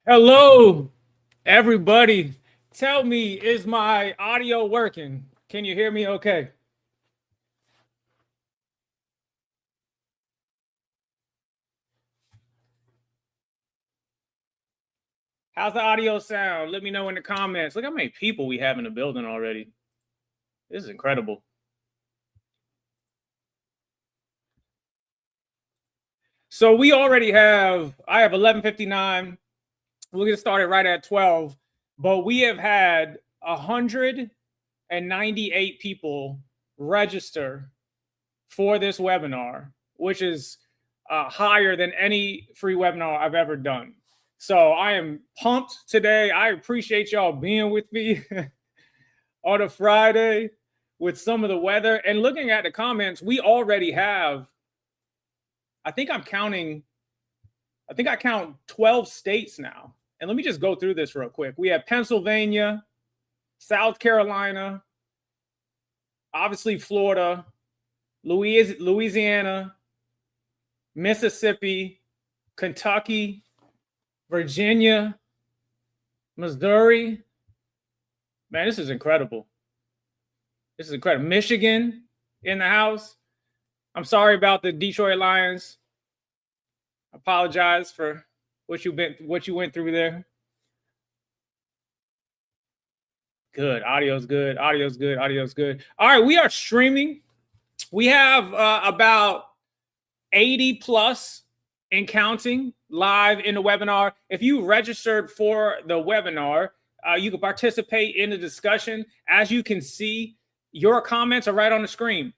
Hello, everybody. Tell me, is my audio working? Can you hear me okay? How's the audio sound? Let me know in the comments. Look how many people we have in the building already. This is incredible. So we already I have 11:59. We'll get started right at 12, but we have had 198 people register for this webinar, which is higher than any free webinar I've ever done. So I am pumped today. I appreciate y'all being with me on a Friday with some of the weather. And looking at the comments, we already have, I think I count 12 states now. And let me just go through this real quick. We have Pennsylvania, South Carolina, obviously Florida, Louisiana, Mississippi, Kentucky, Virginia, Missouri. Man, this is incredible. This is incredible. Michigan in the house. I'm sorry about the Detroit Lions. I apologize for what you went through there. Good. Audio's good. Audio's good. Audio's good. All right, we are streaming. We have about 80 plus and counting live in the webinar. If you registered for the webinar, you can participate in the discussion. As you can see, your comments are right on the screen.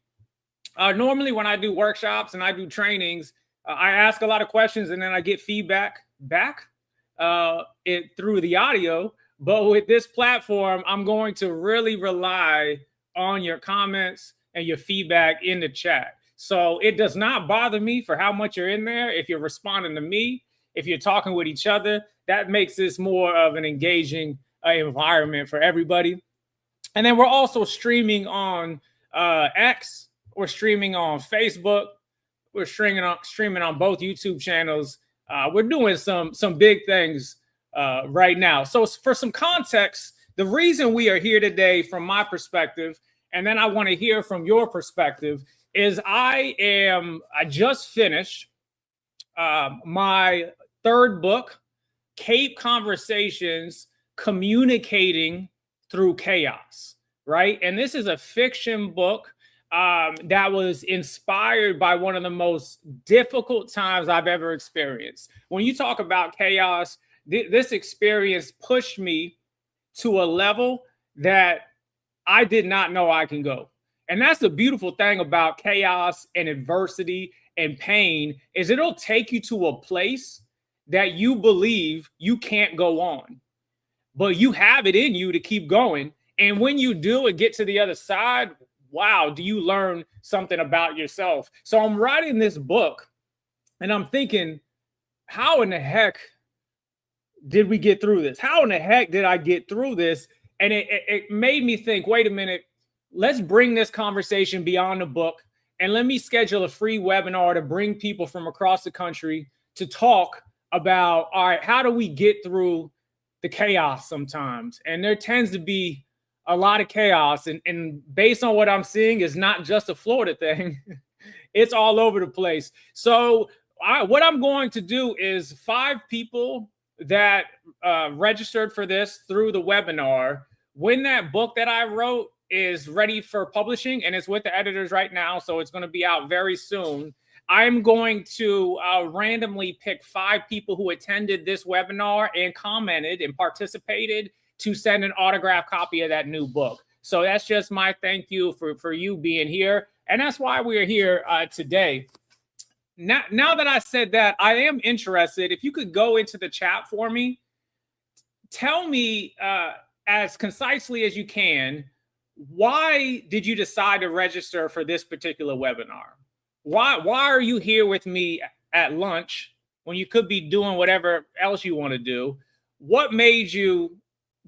Normally when I do workshops and I do trainings, I ask a lot of questions and then I get feedback back through the audio. But with this platform, I'm going to really rely on your comments and your feedback in the chat. So it does not bother me for how much you're in there. If you're responding to me, if you're talking with each other, that makes this more of an engaging environment for everybody. And then we're also streaming on X. We're streaming on Facebook. We're streaming on both YouTube channels. We're doing some big things right now. So for some context, the reason we are here today from my perspective, and then I want to hear from your perspective, is I just finished my third book, C.A.P.E Conversations, Communicating Through Chaos, right? And this is a fiction book that was inspired by one of the most difficult times I've ever experienced. When you talk about chaos, this experience pushed me to a level that I did not know I can go. And that's the beautiful thing about chaos and adversity and pain, is it'll take you to a place that you believe you can't go on, but you have it in you to keep going. And when you do and get to the other side, wow, do you learn something about yourself? So I'm writing this book and I'm thinking, how in the heck did we get through this? How in the heck did I get through this? And it made me think, wait a minute, let's bring this conversation beyond the book and let me schedule a free webinar to bring people from across the country to talk about, all right, how do we get through the chaos sometimes? And there tends to be a lot of chaos. And based on what I'm seeing, is not just a Florida thing. It's all over the place. So what I'm going to do is 5 people that registered for this through the webinar, when that book that I wrote is ready for publishing, and it's with the editors right now, so it's going to be out very soon, I'm going to randomly pick 5 people who attended this webinar and commented and participated to send an autographed copy of that new book. So that's just my thank you for you being here. And that's why we're here today. Now that I said that, I am interested. If you could go into the chat for me, tell me as concisely as you can, why did you decide to register for this particular webinar? Why are you here with me at lunch when you could be doing whatever else you want to do? What made you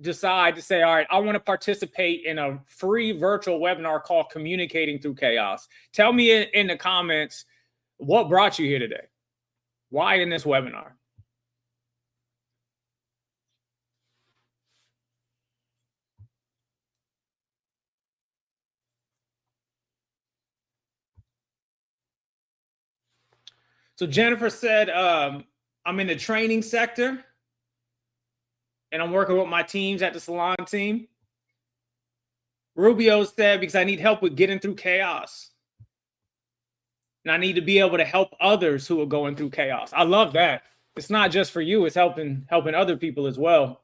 decide to say, all right, I want to participate in a free virtual webinar called Communicating Through Chaos? Tell me in the comments, what brought you here today? Why in this webinar? So Jennifer said, I'm in the training sector and I'm working with my teams at the salon team. Rubio said, because I need help with getting through chaos. And I need to be able to help others who are going through chaos. I love that. It's not just for you, it's helping other people as well.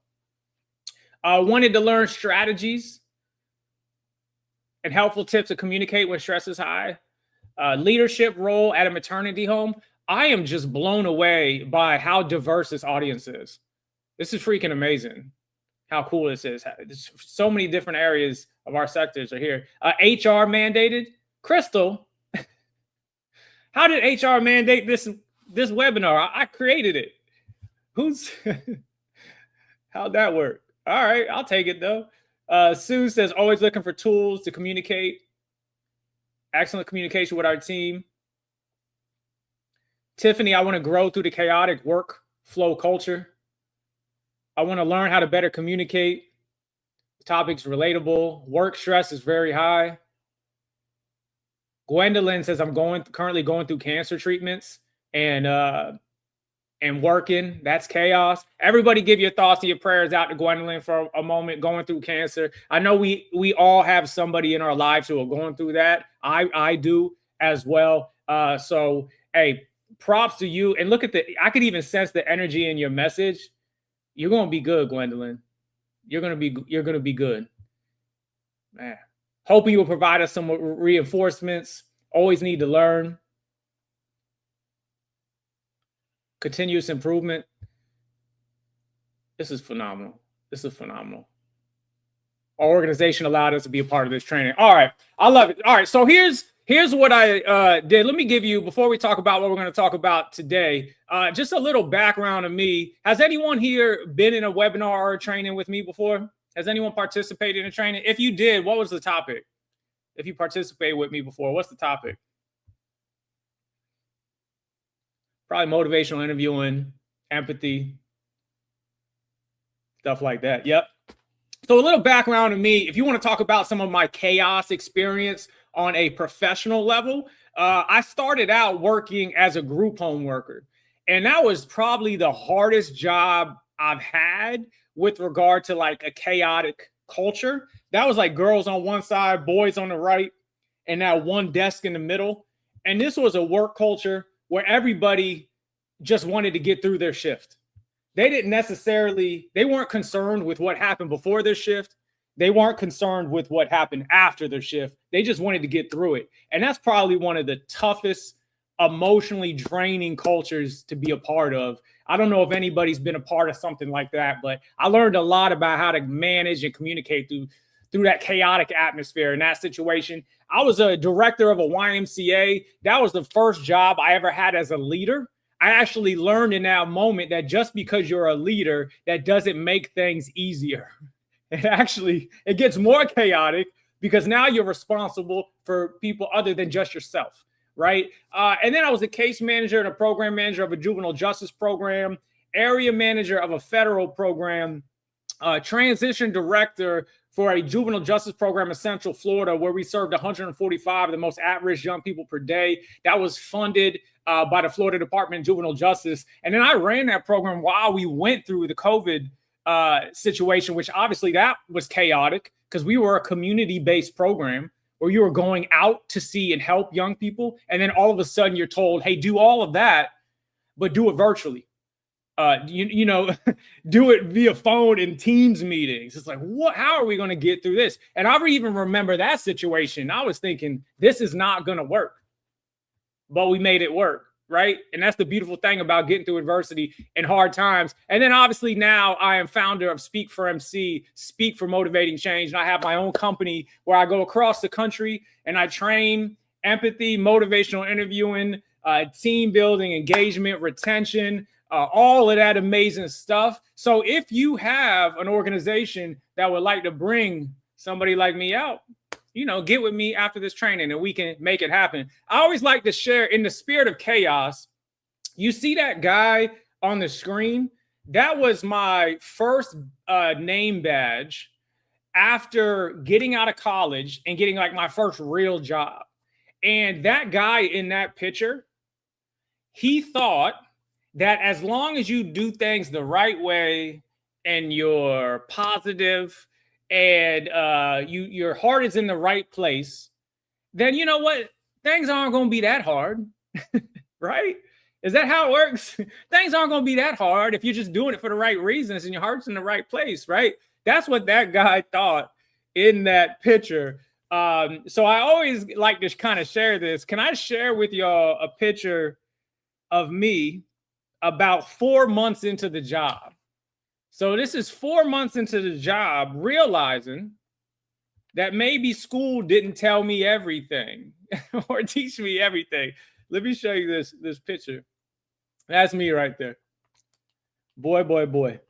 Wanted to learn strategies and helpful tips to communicate when stress is high. Leadership role at a maternity home. I am just blown away by how diverse this audience is. This is freaking amazing. How cool this is. There's so many different areas of our sectors are here. HR mandated. Crystal, how did HR mandate this webinar? I created it. How'd that work? All right, I'll take it though. Sue says, always looking for tools to communicate. Excellent communication with our team. Tiffany, I want to grow through the chaotic workflow culture. I want to learn how to better communicate. The topic's relatable. Work stress is very high. Gwendolyn says, I'm currently going through cancer treatments and working. That's chaos. Everybody give your thoughts and your prayers out to Gwendolyn for a moment, going through cancer. I know we all have somebody in our lives who are going through that. I do as well. So, hey, props to you. And look at I could even sense the energy in your message. You're going to be good, Gwendolyn. You're going to be good. Man, hoping you will provide us some reinforcements. Always need to learn. Continuous improvement. This is phenomenal. This is phenomenal. Our organization allowed us to be a part of this training. All right. I love it. All right. So here's what I did. Let me give you, before we talk about what we're going to talk about today, just a little background of me. Has anyone here been in a webinar or training with me before? Has anyone participated in a training? If you did, what was the topic? If you participated with me before, what's the topic? Probably motivational interviewing, empathy, stuff like that. Yep. So a little background of me. If you want to talk about some of my chaos experience on a professional level, I started out working as a group home worker. And that was probably the hardest job I've had with regard to like a chaotic culture. That was like girls on one side, boys on the right, and that one desk in the middle. And this was a work culture where everybody just wanted to get through their shift. They weren't concerned with what happened before their shift. They weren't concerned with what happened after their shift. They just wanted to get through it. And that's probably one of the toughest, emotionally draining cultures to be a part of. I don't know if anybody's been a part of something like that, but I learned a lot about how to manage and communicate through that chaotic atmosphere in that situation. I was a director of a YMCA. That was the first job I ever had as a leader. I actually learned in that moment that just because you're a leader, that doesn't make things easier. It gets more chaotic because now you're responsible for people other than just yourself, right? And then I was a case manager and a program manager of a juvenile justice program, area manager of a federal program, transition director for a juvenile justice program in Central Florida, where we served 145 of the most at-risk young people per day. That was funded by the Florida Department of Juvenile Justice. And then I ran that program while we went through the COVID situation, which obviously that was chaotic because we were a community-based program where you were going out to see and help young people. And then all of a sudden you're told, hey, do all of that, but do it virtually. Do it via phone and Teams meetings. It's like, what? How are we going to get through this? And I even remember that situation. I was thinking, this is not going to work, but we made it work, right? And that's the beautiful thing about getting through adversity and hard times. And then obviously now I am founder of Speak4MC, Speak for Motivating Change. And I have my own company where I go across the country and I train empathy, motivational interviewing, team building, engagement, retention, all of that amazing stuff. So if you have an organization that would like to bring somebody like me out, get with me after this training and we can make it happen. I always like to share, in the spirit of chaos, you see that guy on the screen? That was my first name badge after getting out of college and getting like my first real job. And that guy in that picture, he thought that as long as you do things the right way and you're positive and your heart is in the right place, then you know what? Things aren't going to be that hard, right? Is that how it works? Things aren't going to be that hard if you're just doing it for the right reasons and your heart's in the right place, right? That's what that guy thought in that picture. So I always like to kind of share this. Can I share with y'all a picture of me about 4 months into the job? So this is 4 months into the job, realizing that maybe school didn't tell me everything or teach me everything. Let me show you this picture. That's me right there. Boy, boy, boy.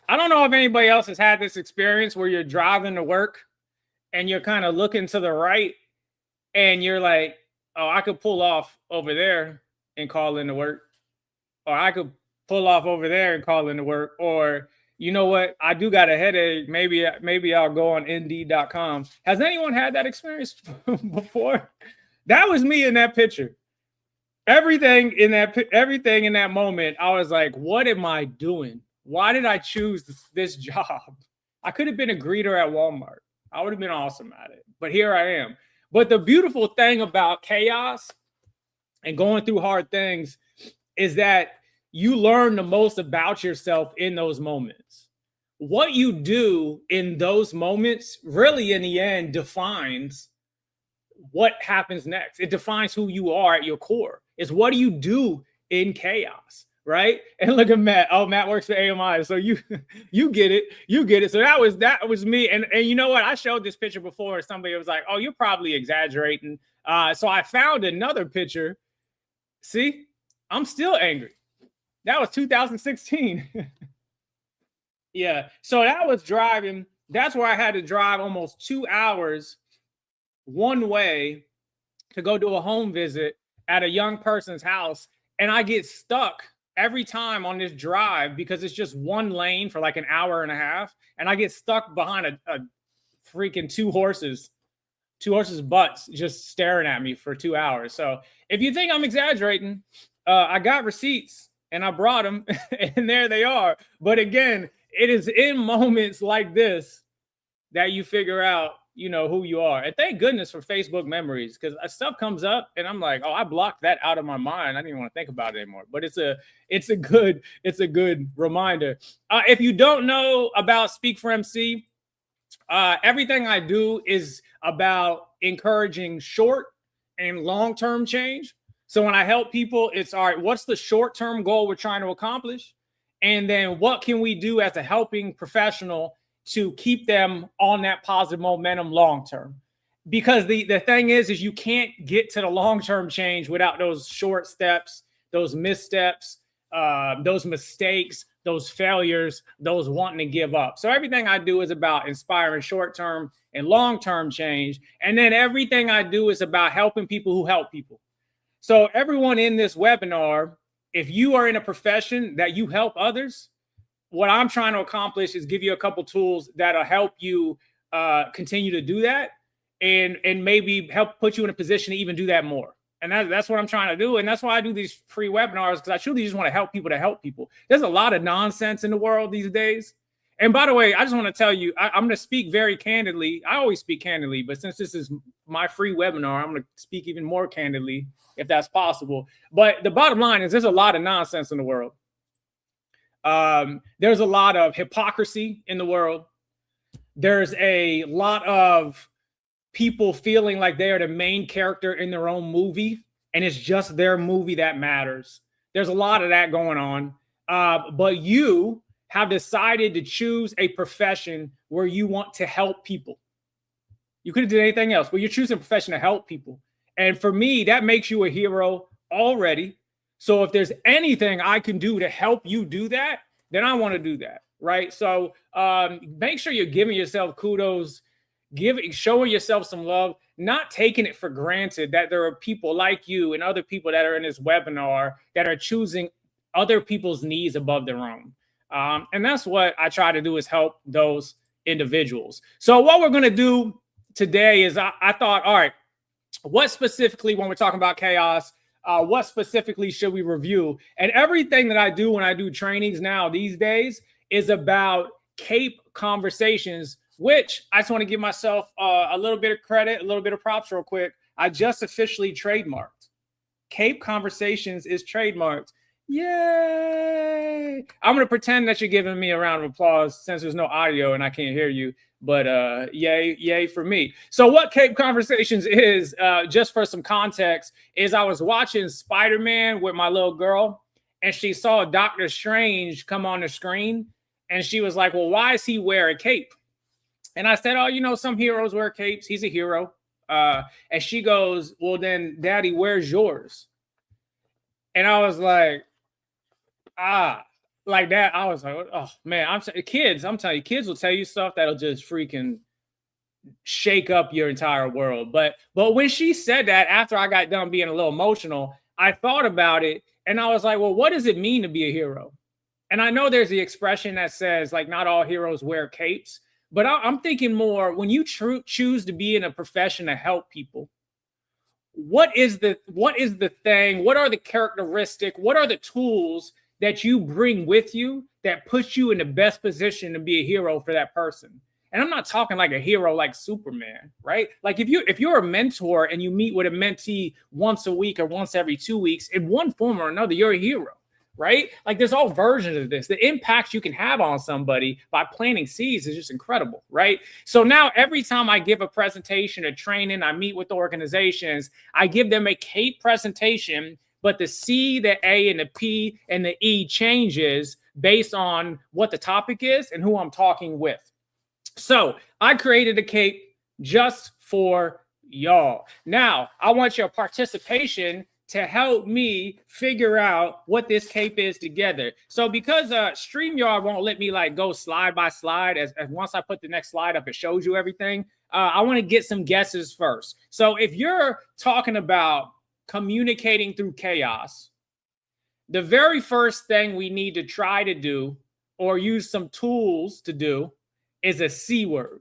I don't know if anybody else has had this experience where you're driving to work and you're kind of looking to the right and you're like, oh, I could pull off over there and call into work. Or I could pull off over there and call into work. Or, you know what? I do got a headache. Maybe I'll go on Indeed.com. Has anyone had that experience before? That was me in that picture. Everything in that moment, I was like, what am I doing? Why did I choose this job? I could have been a greeter at Walmart. I would have been awesome at it. But here I am. But the beautiful thing about chaos and going through hard things is that you learn the most about yourself in those moments. What you do in those moments really, in the end, defines what happens next. It defines who you are at your core. It's what do you do in chaos, right? And look at Matt. Oh, Matt works for AMI, so you get it. You get it. So that was me. And you know what? I showed this picture before. Somebody was like, "Oh, you're probably exaggerating." So I found another picture. See, I'm still angry. That was 2016. Yeah. So that was driving. That's where I had to drive almost 2 hours one way to go do a home visit at a young person's house. And I get stuck every time on this drive because it's just one lane for like an hour and a half. And I get stuck behind a freaking two horses butts just staring at me for 2 hours. So if you think I'm exaggerating, I got receipts and I brought them and there they are. But again, it is in moments like this that you figure out, you know, who you are. And thank goodness for Facebook memories, because stuff comes up and I'm like, oh, I blocked that out of my mind. I didn't even want to think about it anymore. But it's a good reminder. If you don't know about Speak4MC, everything I do is about encouraging short and long-term change. So when I help people, it's all right, what's the short-term goal we're trying to accomplish? And then what can we do as a helping professional to keep them on that positive momentum long-term? Because the thing is you can't get to the long-term change without those short steps, those missteps, those mistakes, those failures, those wanting to give up. So everything I do is about inspiring short-term and long-term change. And then everything I do is about helping people who help people. So everyone in this webinar, if you are in a profession that you help others, what I'm trying to accomplish is give you a couple tools that'll help you continue to do that and maybe help put you in a position to even do that more. And that's what I'm trying to do. And that's why I do these free webinars, because I truly just want to help people to help people. There's a lot of nonsense in the world these days. And by the way, I just want to tell you, I'm going to speak very candidly. I always speak candidly, but since this is my free webinar, I'm going to speak even more candidly, if that's possible. But the bottom line is there's a lot of nonsense in the world. There's a lot of hypocrisy in the world. There's a lot of people feeling like they are the main character in their own movie, and it's just their movie that matters. There's a lot of that going on. But you have decided to choose a profession where you want to help people. You could have done anything else, but you're choosing a profession to help people. And for me, that makes you a hero already. So if there's anything I can do to help you do that, then I want to do that, right? So make sure you're giving yourself kudos, showing yourself some love, not taking it for granted that there are people like you and other people that are in this webinar that are choosing other people's needs above their own. And that's what I try to do, is help those individuals. So what we're going to do today is I thought, all right, what specifically, when we're talking about chaos, what specifically should we review? And everything that I do when I do trainings now these days is about CAPE conversations, which I just want to give myself a little bit of credit, a little bit of props real quick. I just officially trademarked. CAPE Conversations is trademarked. Yay! I'm going to pretend that you're giving me a round of applause since there's no audio and I can't hear you. But yay for me. So what CAPE Conversations is, just for some context, is I was watching Spider-Man with my little girl, and she saw Doctor Strange come on the screen, and she was like, well, why does he wear a cape? And I said, oh, you know, some heroes wear capes. He's a hero. And she goes, well, then, Daddy, where's yours? And I was like, like that. I was like, oh man, I'm telling you, kids will tell you stuff that'll just freaking shake up your entire world. But when she said that, after I got done being a little emotional, I thought about it and I was like, well, what does it mean to be a hero? And I know there's the expression that says like not all heroes wear capes, but I'm thinking more when you choose to be in a profession to help people. What is the thing? What are the characteristics? What are the tools that you bring with you that puts you in the best position to be a hero for that person? And I'm not talking like a hero like Superman, right? Like if you're a mentor and you meet with a mentee once a week or once every 2 weeks, in one form or another, you're a hero, right? Like there's all versions of this. The impact you can have on somebody by planting seeds is just incredible, right? So now every time I give a presentation, a training, I meet with organizations, I give them a CAPE presentation, but the C, the A, and the P, and the E changes based on what the topic is and who I'm talking with. So I created a CAPE just for y'all. Now, I want your participation to help me figure out what this CAPE is together. So because StreamYard won't let me like go slide by slide, as once I put the next slide up, it shows you everything. I want to get some guesses first. So if you're talking about communicating through chaos, the very first thing we need to try to do or use some tools to do is a C word.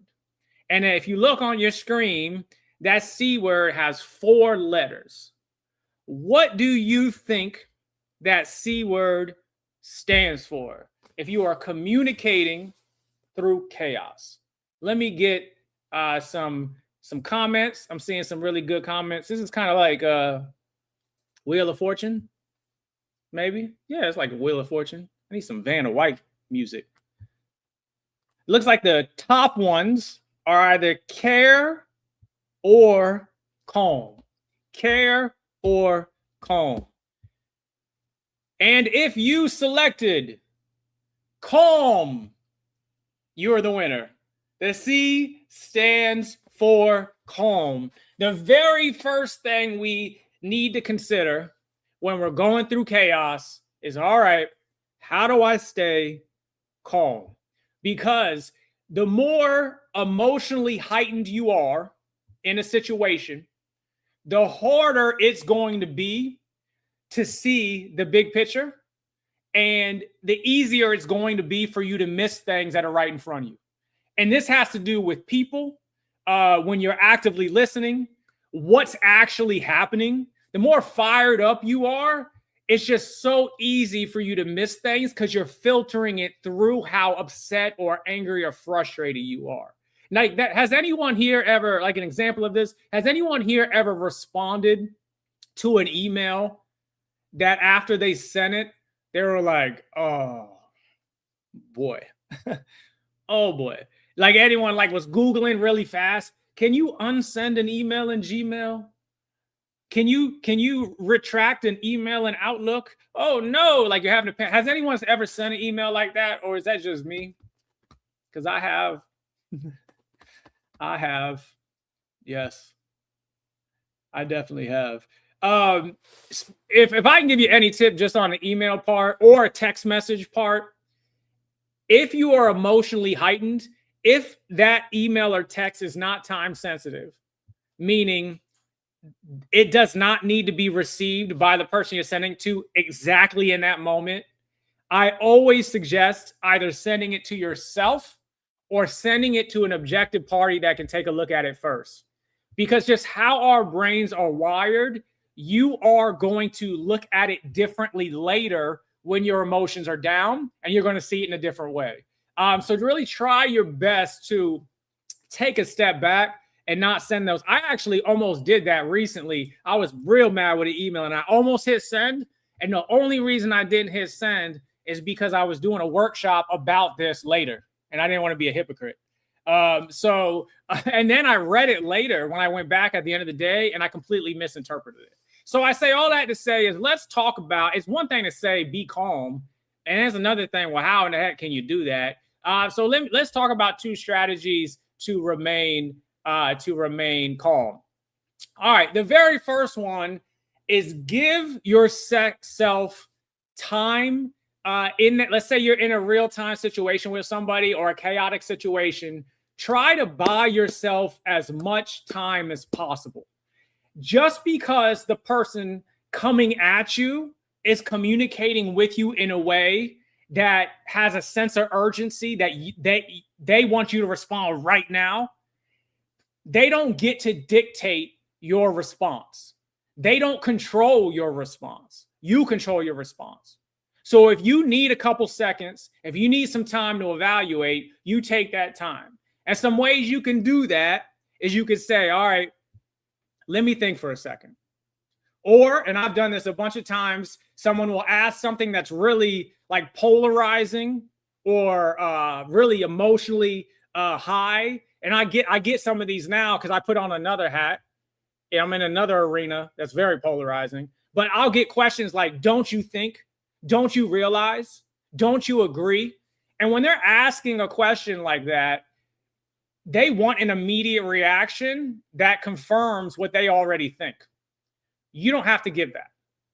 And if you look on your screen, that C word has 4 letters. What do you think that C word stands for if you are communicating through chaos? Let me get some comments. I'm seeing some really good comments. This is kind of like Wheel of Fortune, maybe. Yeah, it's like a Wheel of Fortune. I need some Vanna White music. Looks like the top ones are either care or calm. Care or calm. And if you selected calm, you're the winner. The C stands for calm. The very first thing we need to consider when we're going through chaos is, all right, how do I stay calm? Because the more emotionally heightened you are in a situation, the harder it's going to be to see the big picture, and the easier it's going to be for you to miss things that are right in front of you. And this has to do with people, when you're actively listening, what's actually happening. The more fired up you are, it's just so easy for you to miss things because you're filtering it through how upset or angry or frustrated you are. Like that, has anyone here ever, like an example of this, has anyone here ever responded to an email that after they sent it, they were like, oh boy, oh boy. Like anyone like was Googling really fast. Can you unsend an email in Gmail? Can you retract an email in Outlook? Oh no, like you're having to. Has anyone ever sent an email like that, or is that just me? Because I have. I have. Yes, I definitely have. If I can give you any tip just on the email part or a text message part, if you are emotionally heightened, if that email or text is not time sensitive, meaning it does not need to be received by the person you're sending to exactly in that moment, I always suggest either sending it to yourself or sending it to an objective party that can take a look at it first. Because just how our brains are wired, you are going to look at it differently later when your emotions are down, and you're going to see it in a different way. So really try your best to take a step back and not send those. I actually almost did that recently. I was real mad with an email and I almost hit send. And the only reason I didn't hit send is because I was doing a workshop about this later and I didn't want to be a hypocrite. And then I read it later when I went back at the end of the day and I completely misinterpreted it. So I say all that to say is let's talk about, it's one thing to say, be calm. And it's another thing, well, how in the heck can you do that? So let's talk about 2 strategies to remain calm. All right, the very first one is give yourself time. Let's say you're in a real-time situation with somebody or a chaotic situation. Try to buy yourself as much time as possible. Just because the person coming at you is communicating with you in a way that has a sense of urgency that they want you to respond right now, they don't get to dictate your response. They don't control your response. You control your response. So if you need a couple seconds, if you need some time to evaluate, you take that time. And some ways you can do that is you could say, all right, let me think for a second. Or, and I've done this a bunch of times, someone will ask something that's really like polarizing or really emotionally high. And I get some of these now because I put on another hat. I'm in another arena that's very polarizing. But I'll get questions like, don't you think? Don't you realize? Don't you agree? And when they're asking a question like that, they want an immediate reaction that confirms what they already think. You don't have to give that,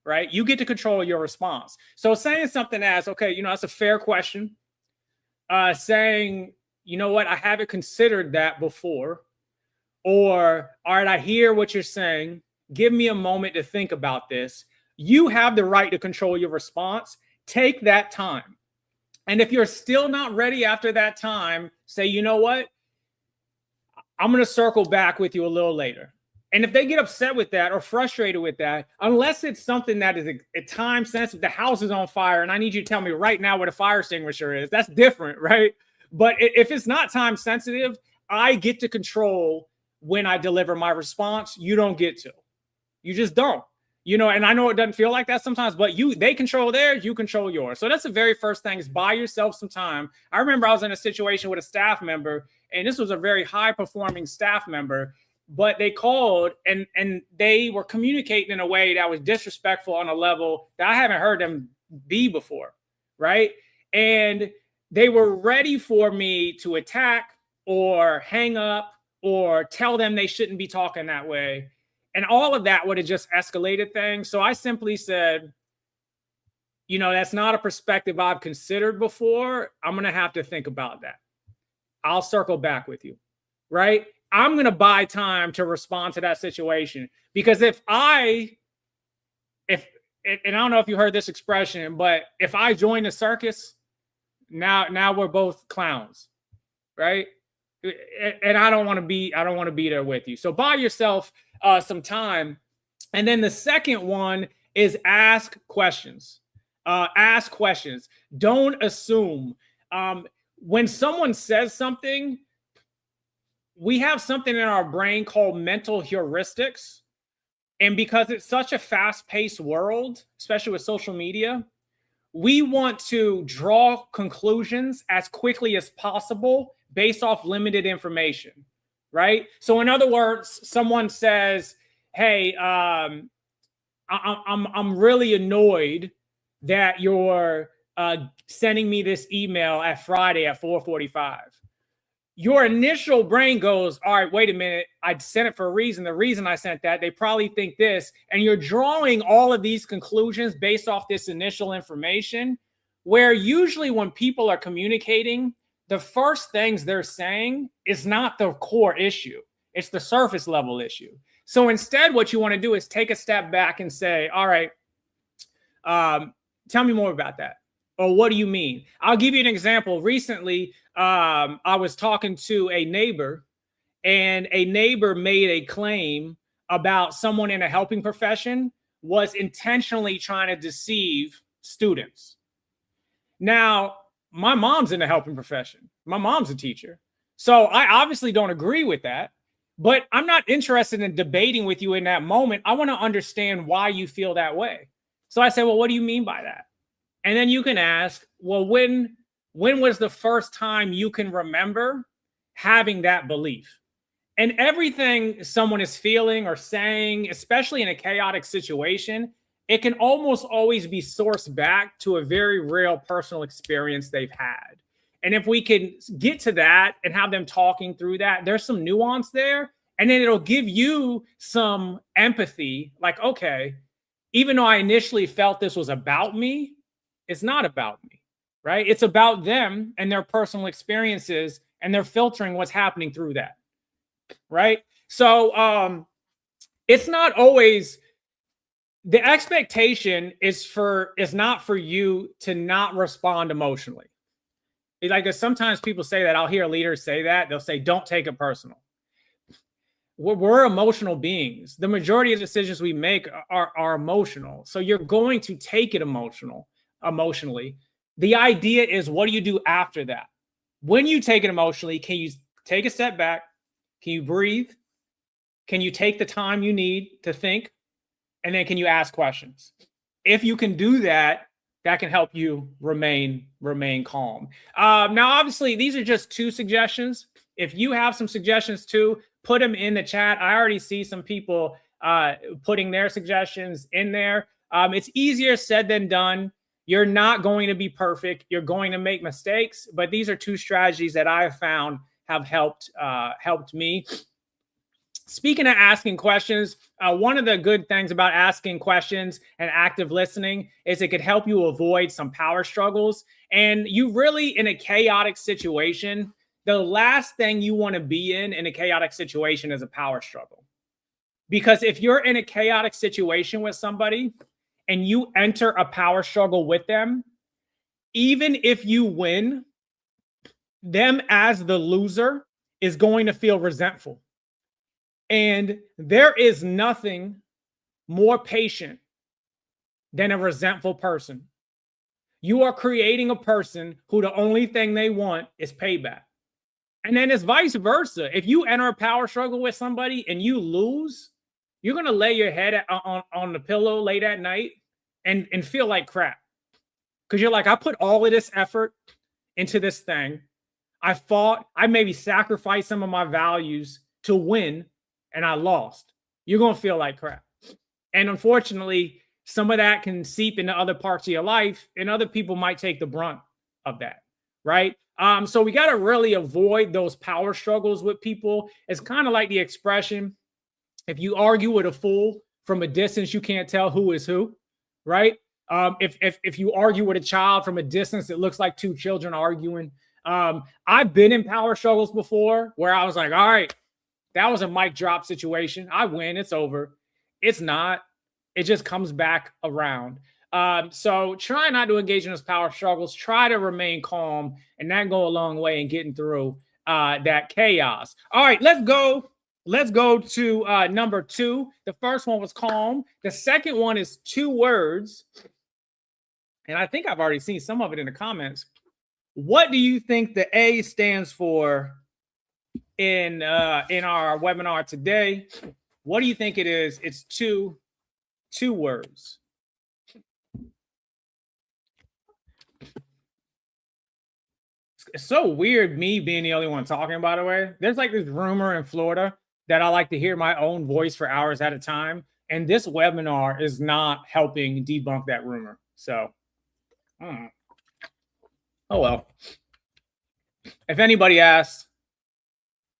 right? You get to control your response. So saying something as, okay, that's a fair question. Saying, you know what, I haven't considered that before. Or, all right, I hear what you're saying. Give me a moment to think about this. You have the right to control your response. Take that time. And if you're still not ready after that time, say, you know what? I'm going to circle back with you a little later. And if they get upset with that or frustrated with that, unless it's something that is a time sensitive, the house is on fire and I need you to tell me right now what a fire extinguisher is, that's different, right? But if it's not time sensitive, I get to control when I deliver my response. You don't get to. You just don't. And I know it doesn't feel like that sometimes, but they control theirs, you control yours. So that's the very first thing, is buy yourself some time. I remember I was in a situation with a staff member, and this was a very high performing staff member, but they called and they were communicating in a way that was disrespectful on a level that I haven't heard them be before, right? And they were ready for me to attack or hang up or tell them they shouldn't be talking that way. And all of that would have just escalated things. So I simply said, that's not a perspective I've considered before. I'm going to have to think about that. I'll circle back with you, right? I'm going to buy time to respond to that situation. Because and I don't know if you heard this expression, but if I join the circus, now we're both clowns, right? And I don't want to be there with you. So buy yourself some time. And then the second one is ask questions. Ask questions. Don't assume. When someone says something, we have something in our brain called mental heuristics. And because it's such a fast-paced world, especially with social media, we want to draw conclusions as quickly as possible based off limited information, right? So in other words, someone says, hey, I'm really annoyed that you're sending me this email at Friday at 4:45. Your initial brain goes, all right, wait a minute. I sent it for a reason. The reason I sent that, they probably think this. And you're drawing all of these conclusions based off this initial information, where usually when people are communicating, the first things they're saying is not the core issue. It's the surface level issue. So instead, what you want to do is take a step back and say, all right, tell me more about that. Or what do you mean? I'll give you an example. Recently, I was talking to a neighbor, and a neighbor made a claim about someone in a helping profession was intentionally trying to deceive students. Now, my mom's in the helping profession. My mom's a teacher. So I obviously don't agree with that, but I'm not interested in debating with you in that moment. I want to understand why you feel that way. So I say, well, what do you mean by that? And then you can ask, well, when was the first time you can remember having that belief? And everything someone is feeling or saying, especially in a chaotic situation, it can almost always be sourced back to a very real personal experience they've had. And if we can get to that and have them talking through that, there's some nuance there. And then it'll give you some empathy, like, okay, even though I initially felt this was about me, it's not about me, right? It's about them and their personal experiences, and they're filtering what's happening through that, right? So it's not always, the expectation is not for you to not respond emotionally. Like, sometimes people say that, I'll hear leaders say that, they'll say, don't take it personal. We're emotional beings. The majority of decisions we make are emotional. So you're going to take it emotionally. The idea is, what do you do after that? When you take it emotionally, can you take a step back? Can you breathe? Can you take the time you need to think? And then can you ask questions? If you can do that, that can help you remain calm. Now, obviously, these are just 2 suggestions. If you have some suggestions too, put them in the chat. I already see some people putting their suggestions in there. It's easier said than done. You're not going to be perfect. You're going to make mistakes, but these are 2 strategies that I have found have helped me. Speaking of asking questions, one of the good things about asking questions and active listening is it could help you avoid some power struggles. And you really, in a chaotic situation, the last thing you want to be in a chaotic situation is a power struggle. Because if you're in a chaotic situation with somebody and you enter a power struggle with them, even if you win, them as the loser is going to feel resentful. And there is nothing more patient than a resentful person. You are creating a person who the only thing they want is payback. And then it's vice versa. If you enter a power struggle with somebody and you lose, you're going to lay your head on the pillow late at night and feel like crap. Because you're like, I put all of this effort into this thing. I fought. I maybe sacrificed some of my values to win, and I lost. You're going to feel like crap. And unfortunately, some of that can seep into other parts of your life, and other people might take the brunt of that, right? So we got to really avoid those power struggles with people. It's kind of like the expression, if you argue with a fool from a distance, you can't tell who is who, right? If you argue with a child from a distance, it looks like 2 children arguing. I've been in power struggles before where I was like, all right, that was a mic drop situation. I win. It's over. It's not. It just comes back around. So try not to engage in those power struggles. Try to remain calm, and that go a long way in getting through that chaos. All right, let's go. Let's go to number 2. The first one was calm. The second one is 2 words. And I think I've already seen some of it in the comments. What do you think the A stands for in our webinar today? What do you think it is? It's two words. It's so weird me being the only one talking, by the way. There's like this rumor in Florida that I like to hear my own voice for hours at a time. And this webinar is not helping debunk that rumor. So, oh well. If anybody asks,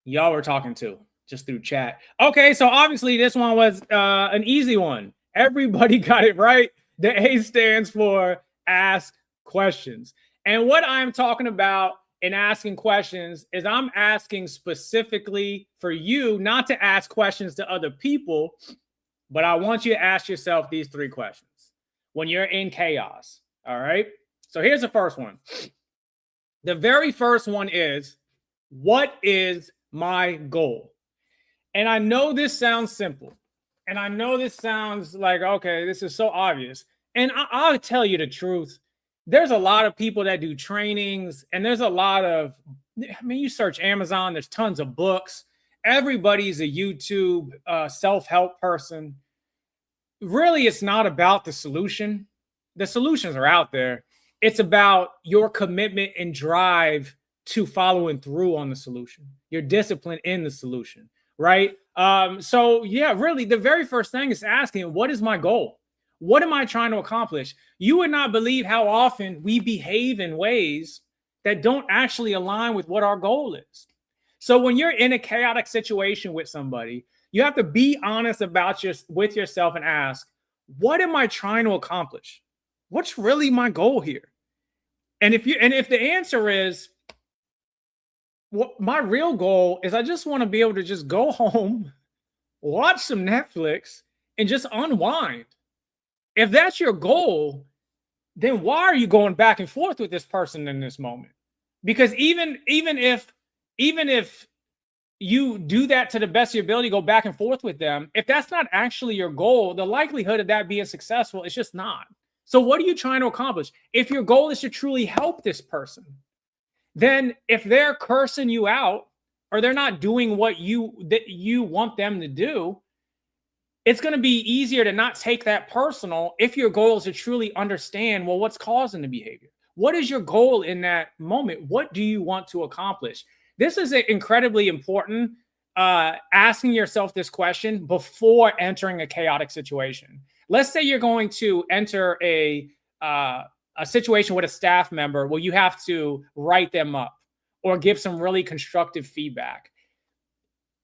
y'all were talking to just through chat. Okay, so obviously this one was an easy one. Everybody got it right. The A stands for ask questions. And what I'm talking about in asking questions is I'm asking specifically for you not to ask questions to other people, but I want you to ask yourself these 3 questions when you're in chaos. All right. So here's the first one. The very first one is, what is my goal? And I know this sounds simple, And I know this sounds like, okay, this is so obvious. And I'll tell you the truth. There's a lot of people that do trainings, and there's a lot of, I mean, you search Amazon, there's tons of books. Everybody's a YouTube self-help person. Really, it's not about the solution. The solutions are out there. It's about your commitment and drive to following through on the solution, your discipline in the solution, right? So yeah, really, the very first thing is asking, what is my goal? What am I trying to accomplish? You would not believe how often we behave in ways that don't actually align with what our goal is. So when you're in a chaotic situation with somebody, you have to be honest about with yourself and ask, what am I trying to accomplish? What's really my goal here? And if the answer is, what my real goal is, I just want to be able to just go home, watch some Netflix, and just unwind. If that's your goal, then why are you going back and forth with this person in this moment? Because even if you do that to the best of your ability, go back and forth with them, if that's not actually your goal, the likelihood of that being successful is just not. So what are you trying to accomplish? If your goal is to truly help this person, then if they're cursing you out or they're not doing what you want them to do, it's going to be easier to not take that personal if your goal is to truly understand, well, what's causing the behavior? What is your goal in that moment? What do you want to accomplish? This is incredibly important, asking yourself this question before entering a chaotic situation. Let's say you're going to enter a situation with a staff member where you have to write them up or give some really constructive feedback.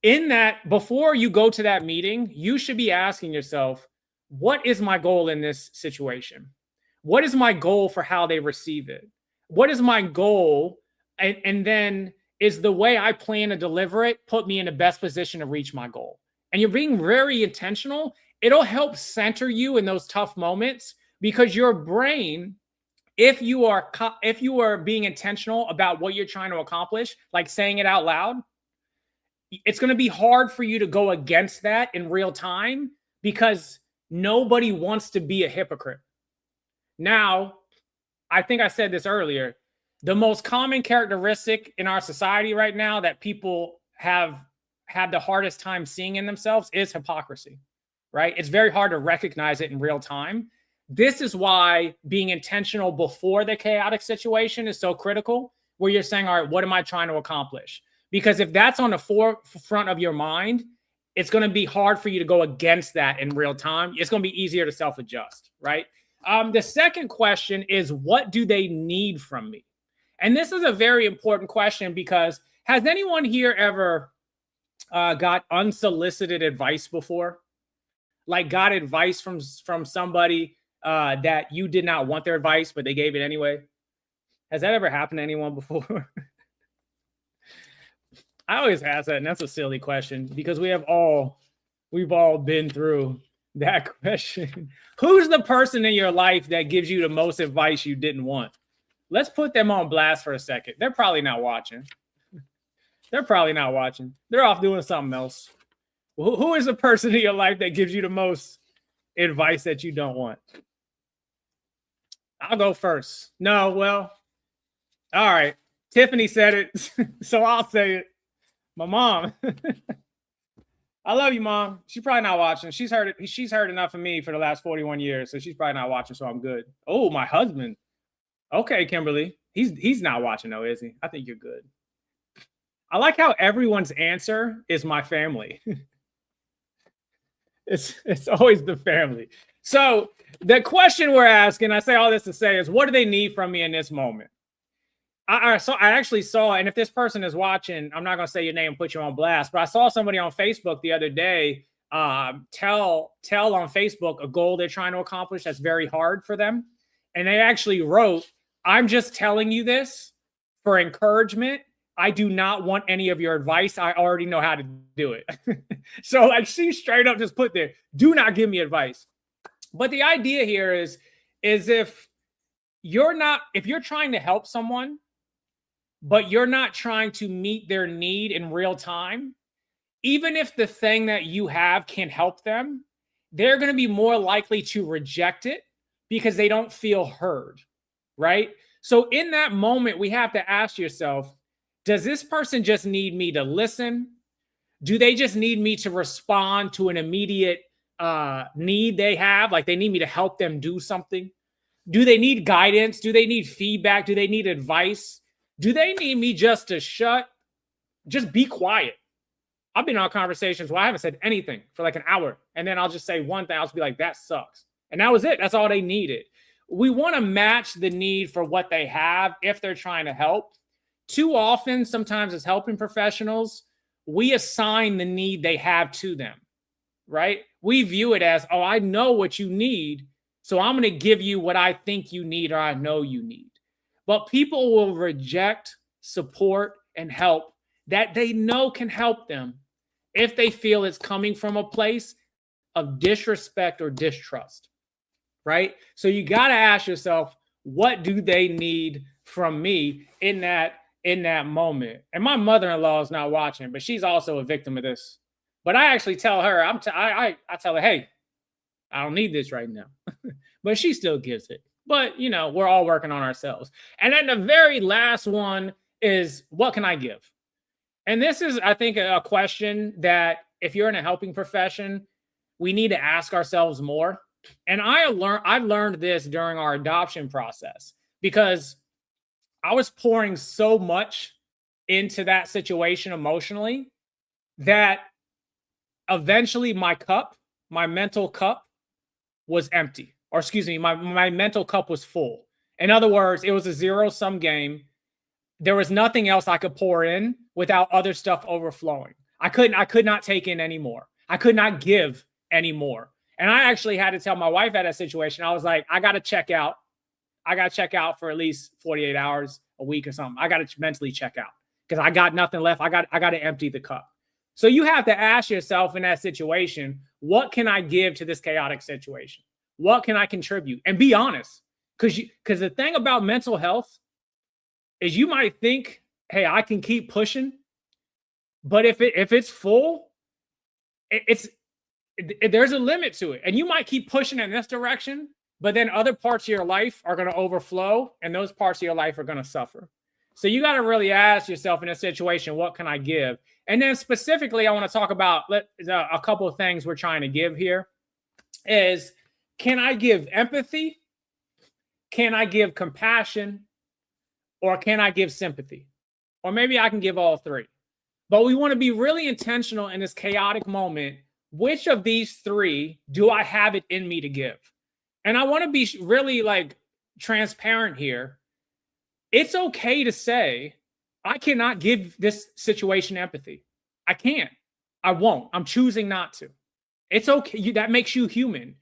In that, before you go to that meeting, you should be asking yourself, what is my goal in this situation? What is my goal for how they receive it? What is my goal? And then, is the way I plan to deliver it put me in the best position to reach my goal? And you're being very intentional. It'll help center you in those tough moments, because your brain, if you are being intentional about what you're trying to accomplish, like saying it out loud, it's going to be hard for you to go against that in real time, because nobody wants to be a hypocrite. Now, I think I said this earlier, the most common characteristic in our society right now that people have the hardest time seeing in themselves is hypocrisy, right? It's very hard to recognize it in real time. This is why being intentional before the chaotic situation is so critical, where you're saying, all right, what am I trying to accomplish? Because if that's on the forefront of your mind, it's going to be hard for you to go against that in real time. It's going to be easier to self-adjust, right? The second question is, what do they need from me? And this is a very important question, because has anyone here ever got unsolicited advice before? Like got advice from somebody that you did not want their advice, but they gave it anyway? Has that ever happened to anyone before? I always ask that, and that's a silly question, because we've all been through that question. Who's the person in your life that gives you the most advice you didn't want? Let's put them on blast for a second. They're probably not watching. They're probably not watching. They're off doing something else. Who is the person in your life that gives you the most advice that you don't want? I'll go first. No, well, all right. Tiffany said it, so I'll say it. My mom. I love you, Mom. She's probably not watching. She's heard it. She's heard enough of me for the last 41 years, so she's probably not watching, so I'm good. Oh, my husband. Okay, Kimberly. He's not watching though, is he? I think you're good. I like how everyone's answer is my family. It's always the family. So the question we're asking, I say all this to say, is what do they need from me in this moment? I actually saw, and if this person is watching, I'm not going to say your name and put you on blast, but I saw somebody on Facebook the other day tell on Facebook a goal they're trying to accomplish that's very hard for them. And they actually wrote, I'm just telling you this for encouragement. I do not want any of your advice. I already know how to do it. So like she straight up just put there, do not give me advice. But the idea here is if you're trying to help someone, but you're not trying to meet their need in real time, even if the thing that you have can help them, they're going to be more likely to reject it because they don't feel heard, right? So in that moment, we have to ask yourself, does this person just need me to listen? Do they just need me to respond to an immediate need they have? Like they need me to help them do something? Do they need guidance? Do they need feedback? Do they need advice? Do they need me just to just be quiet? I've been on conversations where I haven't said anything for like an hour. And then I'll just say one thing. I'll just be like, that sucks. And that was it. That's all they needed. We want to match the need for what they have if they're trying to help. Too often, sometimes as helping professionals, we assign the need they have to them, right? We view it as, oh, I know what you need, so I'm going to give you what I think you need or I know you need. But people will reject support and help that they know can help them if they feel it's coming from a place of disrespect or distrust, right? So you got to ask yourself, what do they need from me in that moment? And my mother-in-law is not watching, but she's also a victim of this. But I actually tell her, I tell her, hey, I don't need this right now. But she still gives it. But, you know, we're all working on ourselves. And then the very last one is, what can I give? And this is, I think, a question that if you're in a helping profession, we need to ask ourselves more. And I learned this during our adoption process because I was pouring so much into that situation emotionally that eventually my mental cup was empty. Or excuse me, my mental cup was full. In other words, it was a zero-sum game. There was nothing else I could pour in without other stuff overflowing. I could not take in anymore. I could not give anymore. And I actually had to tell my wife at that situation, I was like, I got to check out. I got to check out for at least 48 hours a week or something. I got to mentally check out because I got nothing left. I got to empty the cup. So you have to ask yourself in that situation, what can I give to this chaotic situation? What can I contribute? And be honest, because the thing about mental health is you might think, hey, I can keep pushing, but if it's full, there's a limit to it. And you might keep pushing in this direction, but then other parts of your life are going to overflow and those parts of your life are going to suffer. So you got to really ask yourself in a situation, what can I give? And then specifically, I want to talk about a couple of things we're trying to give here is, can I give empathy? Can I give compassion? Or can I give sympathy? Or maybe I can give all three. But we want to be really intentional in this chaotic moment. Which of these three do I have it in me to give? And I want to be really like transparent here. It's okay to say, I cannot give this situation empathy. I can't. I won't. I'm choosing not to. It's okay. That makes you human.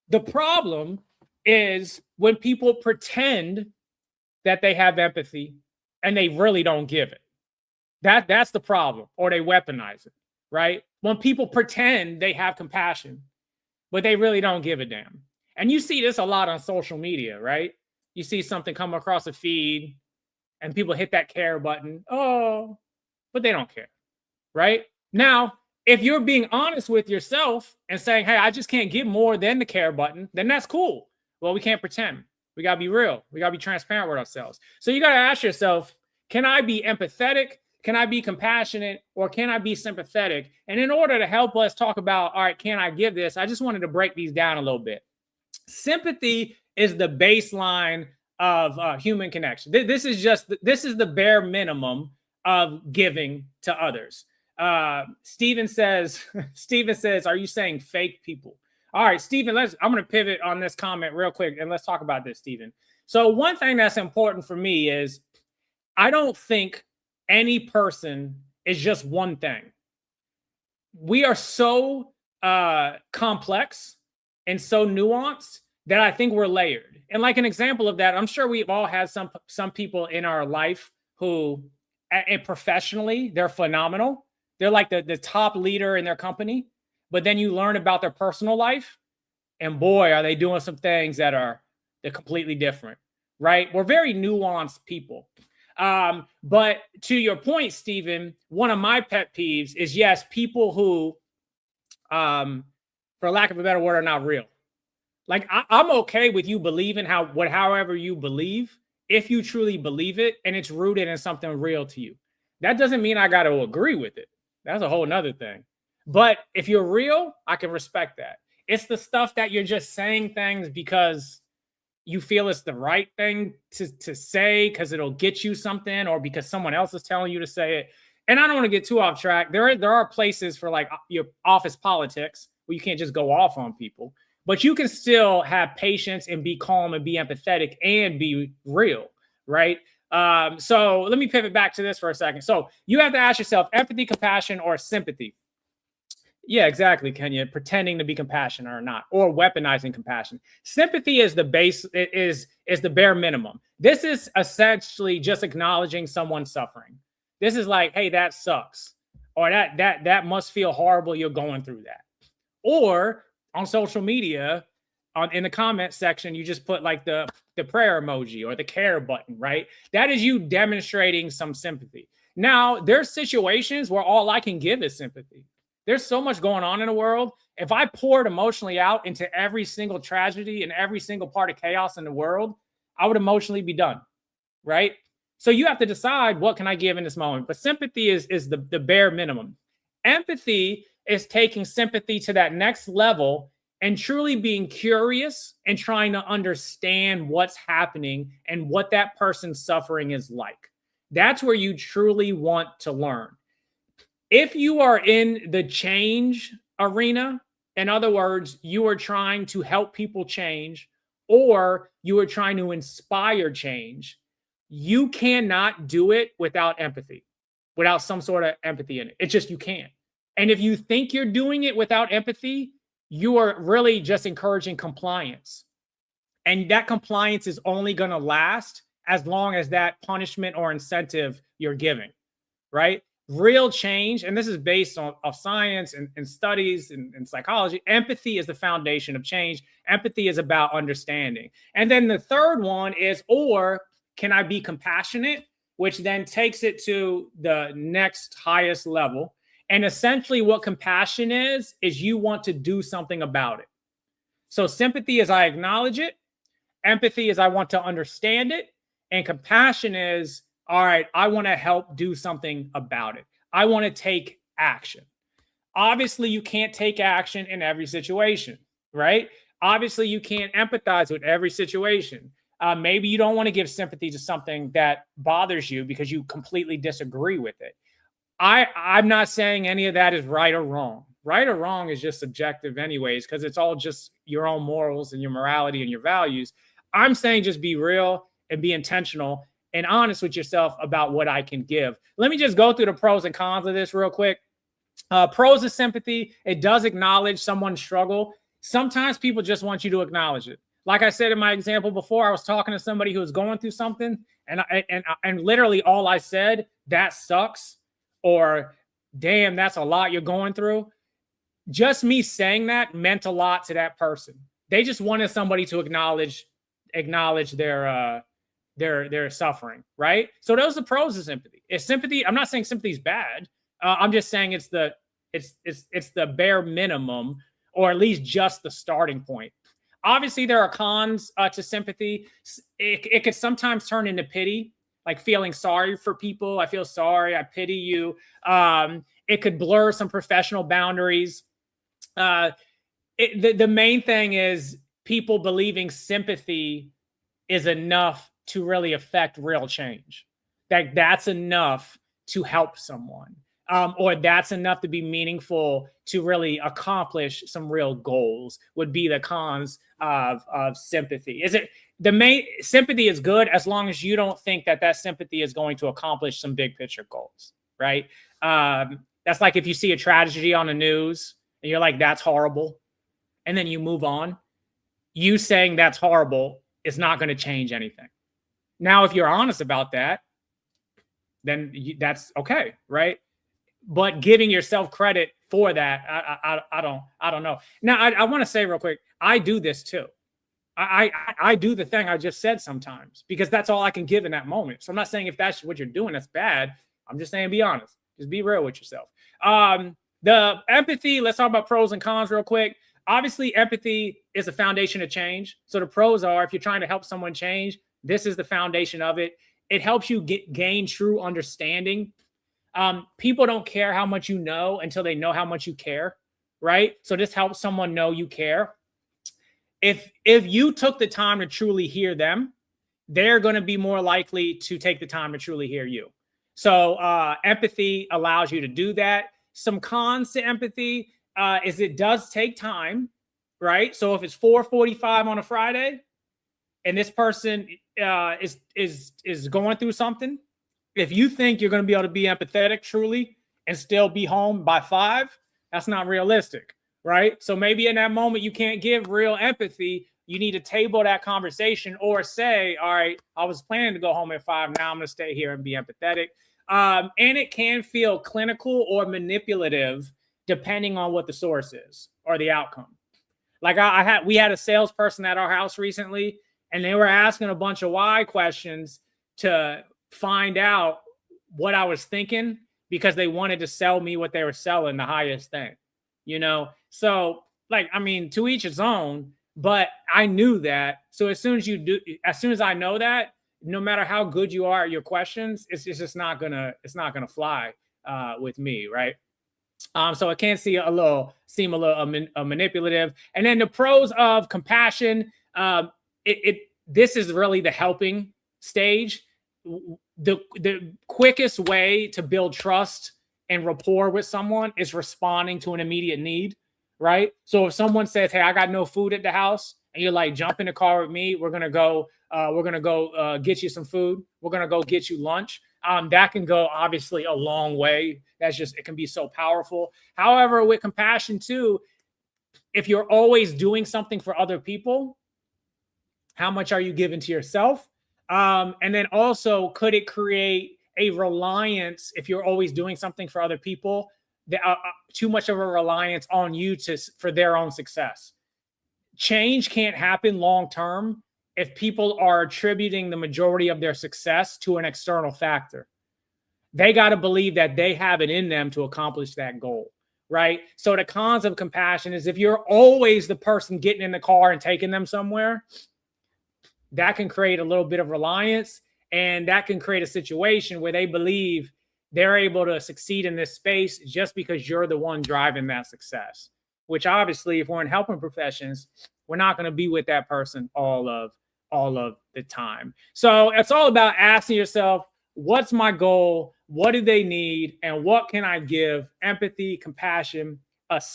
The problem is when people pretend that they have empathy and they really don't give it. That's the problem. Or they weaponize it, right? When people pretend they have compassion, but they really don't give a damn. And you see this a lot on social media, right? You see something come across a feed and people hit that care button. Oh, but they don't care, right? Now, if you're being honest with yourself and saying, hey, I just can't give more than the care button, then that's cool. Well, we can't pretend. We got to be real. We got to be transparent with ourselves. So you got to ask yourself, can I be empathetic? Can I be compassionate? Or can I be sympathetic? And in order to help us talk about, all right, can I give this? I just wanted to break these down a little bit. Sympathy is the baseline of human connection. This is the bare minimum of giving to others. Steven says, are you saying fake people? All right, Steven, I'm going to pivot on this comment real quick and let's talk about this, Steven. So one thing that's important for me is I don't think any person is just one thing. We are so complex and so nuanced that I think we're layered. And like an example of that, I'm sure we've all had some people in our life who, and professionally, they're phenomenal. They're like the top leader in their company. But then you learn about their personal life, and boy, are they doing some things they're completely different, right? We're very nuanced people. But to your point, Stephen, one of my pet peeves is, yes, people who for lack of a better word, are not real. Like I'm okay with you believing however you believe, if you truly believe it and it's rooted in something real to you. That doesn't mean I got to agree with it. That's a whole nother thing. But if you're real, I can respect that. It's the stuff that you're just saying things because you feel it's the right thing to say because it'll get you something, or because someone else is telling you to say it. And I don't want to get too off track. There are places for like your office politics where you can't just go off on people, but you can still have patience and be calm and be empathetic and be real, right? So let me pivot back to this for a second. So you have to ask yourself: empathy, compassion, or sympathy? Yeah, exactly, Kenya. Pretending to be compassionate or not, or weaponizing compassion. Sympathy is the base, is the bare minimum. This is essentially just acknowledging someone's suffering. This is like, hey, that sucks, or that must feel horrible. You're going through that. Or on social media, in the comment section, you just put like the prayer emoji or the care button, right? That is you demonstrating some sympathy. Now, there's situations where all I can give is sympathy. There's so much going on in the world. If I poured emotionally out into every single tragedy and every single part of chaos in the world, I would emotionally be done, right? So you have to decide, what can I give in this moment? But sympathy is the bare minimum. Empathy is taking sympathy to that next level and truly being curious and trying to understand what's happening and what that person's suffering is like. That's where you truly want to learn. If you are in the change arena, in other words, you are trying to help people change, or you are trying to inspire change, you cannot do it without empathy, without some sort of empathy in it. It's just, you can't. And if you think you're doing it without empathy, you are really just encouraging compliance. And that compliance is only going to last as long as that punishment or incentive you're giving, right? Real change, and this is based on of science and studies and psychology, empathy is the foundation of change. Empathy is about understanding. And then the third one is, or can I be compassionate, which then takes it to the next highest level. And essentially what compassion is you want to do something about it. So sympathy is I acknowledge it. Empathy is I want to understand it. And compassion is, all right, I want to help do something about it. I want to take action. Obviously, you can't take action in every situation, right? Obviously, you can't empathize with every situation. Maybe you don't want to give sympathy to something that bothers you because you completely disagree with it. I'm not saying any of that is right or wrong. Right or wrong is just subjective anyways, because it's all just your own morals and your morality and your values. I'm saying just be real and be intentional and honest with yourself about what I can give. Let me just go through the pros and cons of this real quick. Pros of sympathy: it does acknowledge someone's struggle. Sometimes people just want you to acknowledge it. Like I said in my example before, I was talking to somebody who was going through something, and literally all I said, that sucks, or damn, that's a lot you're going through. Just me saying that meant a lot to that person. They just wanted somebody to acknowledge their suffering, right? So those are the pros of sympathy. Is sympathy? I'm not saying sympathy is bad. I'm just saying it's the bare minimum, or at least just the starting point. Obviously, there are cons to sympathy. It could sometimes turn into pity, like feeling sorry for people. I feel sorry. I pity you. It could blur some professional boundaries. The main thing is people believing sympathy is enough to really affect real change. That's enough to help someone, or that's enough to be meaningful to really accomplish some real goals, would be the cons of sympathy. Is it the main? Sympathy is good as long as you don't think that sympathy is going to accomplish some big picture goals, right? That's like if you see a tragedy on the news and you're like, that's horrible, and then you move on. You saying that's horrible is not going to change anything. Now, if you're honest about that, then that's okay, right? But giving yourself credit for that, I don't know. Now, I want to say real quick, I do this too. I do the thing I just said sometimes because that's all I can give in that moment. So I'm not saying if that's what you're doing, that's bad. I'm just saying be honest. Just be real with yourself. The empathy, let's talk about pros and cons real quick. obviously empathy is a foundation of change. So the pros are, if you're trying to help someone change, this is the foundation of it. It helps you gain true understanding. People don't care how much you know until they know how much you care, right? So this helps someone know you care. If you took the time to truly hear them, they're going to be more likely to take the time to truly hear you. So empathy allows you to do that. Some cons to empathy is it does take time, right? So if it's 4:45 on a Friday and this person is going through something, if you think you're going to be able to be empathetic truly and still be home by 5, that's not realistic, right? So maybe in that moment you can't give real empathy. You need to table that conversation or say, all right, I was planning to go home at 5. Now I'm going to stay here and be empathetic. And it can feel clinical or manipulative depending on what the source is or the outcome. Like we had a salesperson at our house recently, and they were asking a bunch of why questions to find out what I was thinking because they wanted to sell me what they were selling, the highest thing, you know? So like, I mean, to each its own, but I knew that. So as soon as I know that, no matter how good you are at your questions, it's just not gonna fly with me, right? So it can seem a little manipulative. And then the pros of compassion, this is really the helping stage. The quickest way to build trust and rapport with someone is responding to an immediate need, right? So if someone says, hey, I got no food at the house, and you're like, jump in the car with me, we're gonna go get you some food, we're gonna go get you lunch. That can go obviously a long way. It can be so powerful. However, with compassion too, if you're always doing something for other people, how much are you giving to yourself? And then also, could it create a reliance if you're always doing something for other people, too much of a reliance on you for their own success? Change can't happen long term if people are attributing the majority of their success to an external factor. They got to believe that they have it in them to accomplish that goal, right? So the cons of compassion is if you're always the person getting in the car and taking them somewhere, that can create a little bit of reliance, and that can create a situation where they believe they're able to succeed in this space just because you're the one driving that success, which obviously, if we're in helping professions, we're not going to be with that person all of the time. So it's all about asking yourself, what's my goal? What do they need? And what can I give? Empathy, compassion,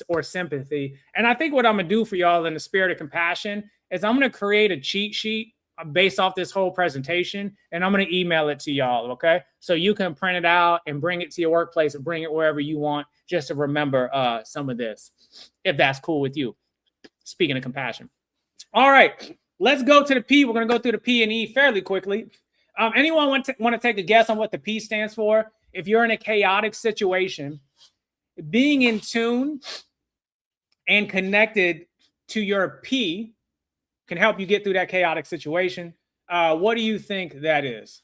or sympathy. And I think what I'm going to do for y'all in the spirit of compassion is I'm going to create a cheat sheet based off this whole presentation, and I'm going to email it to y'all, okay? So you can print it out and bring it to your workplace or bring it wherever you want just to remember some of this, if that's cool with you. Speaking of compassion. All right, let's go to the P. We're going to go through the P and E fairly quickly. Anyone want to take a guess on what the P stands for? If you're in a chaotic situation, being in tune and connected to your P can help you get through that chaotic situation. What do you think that is?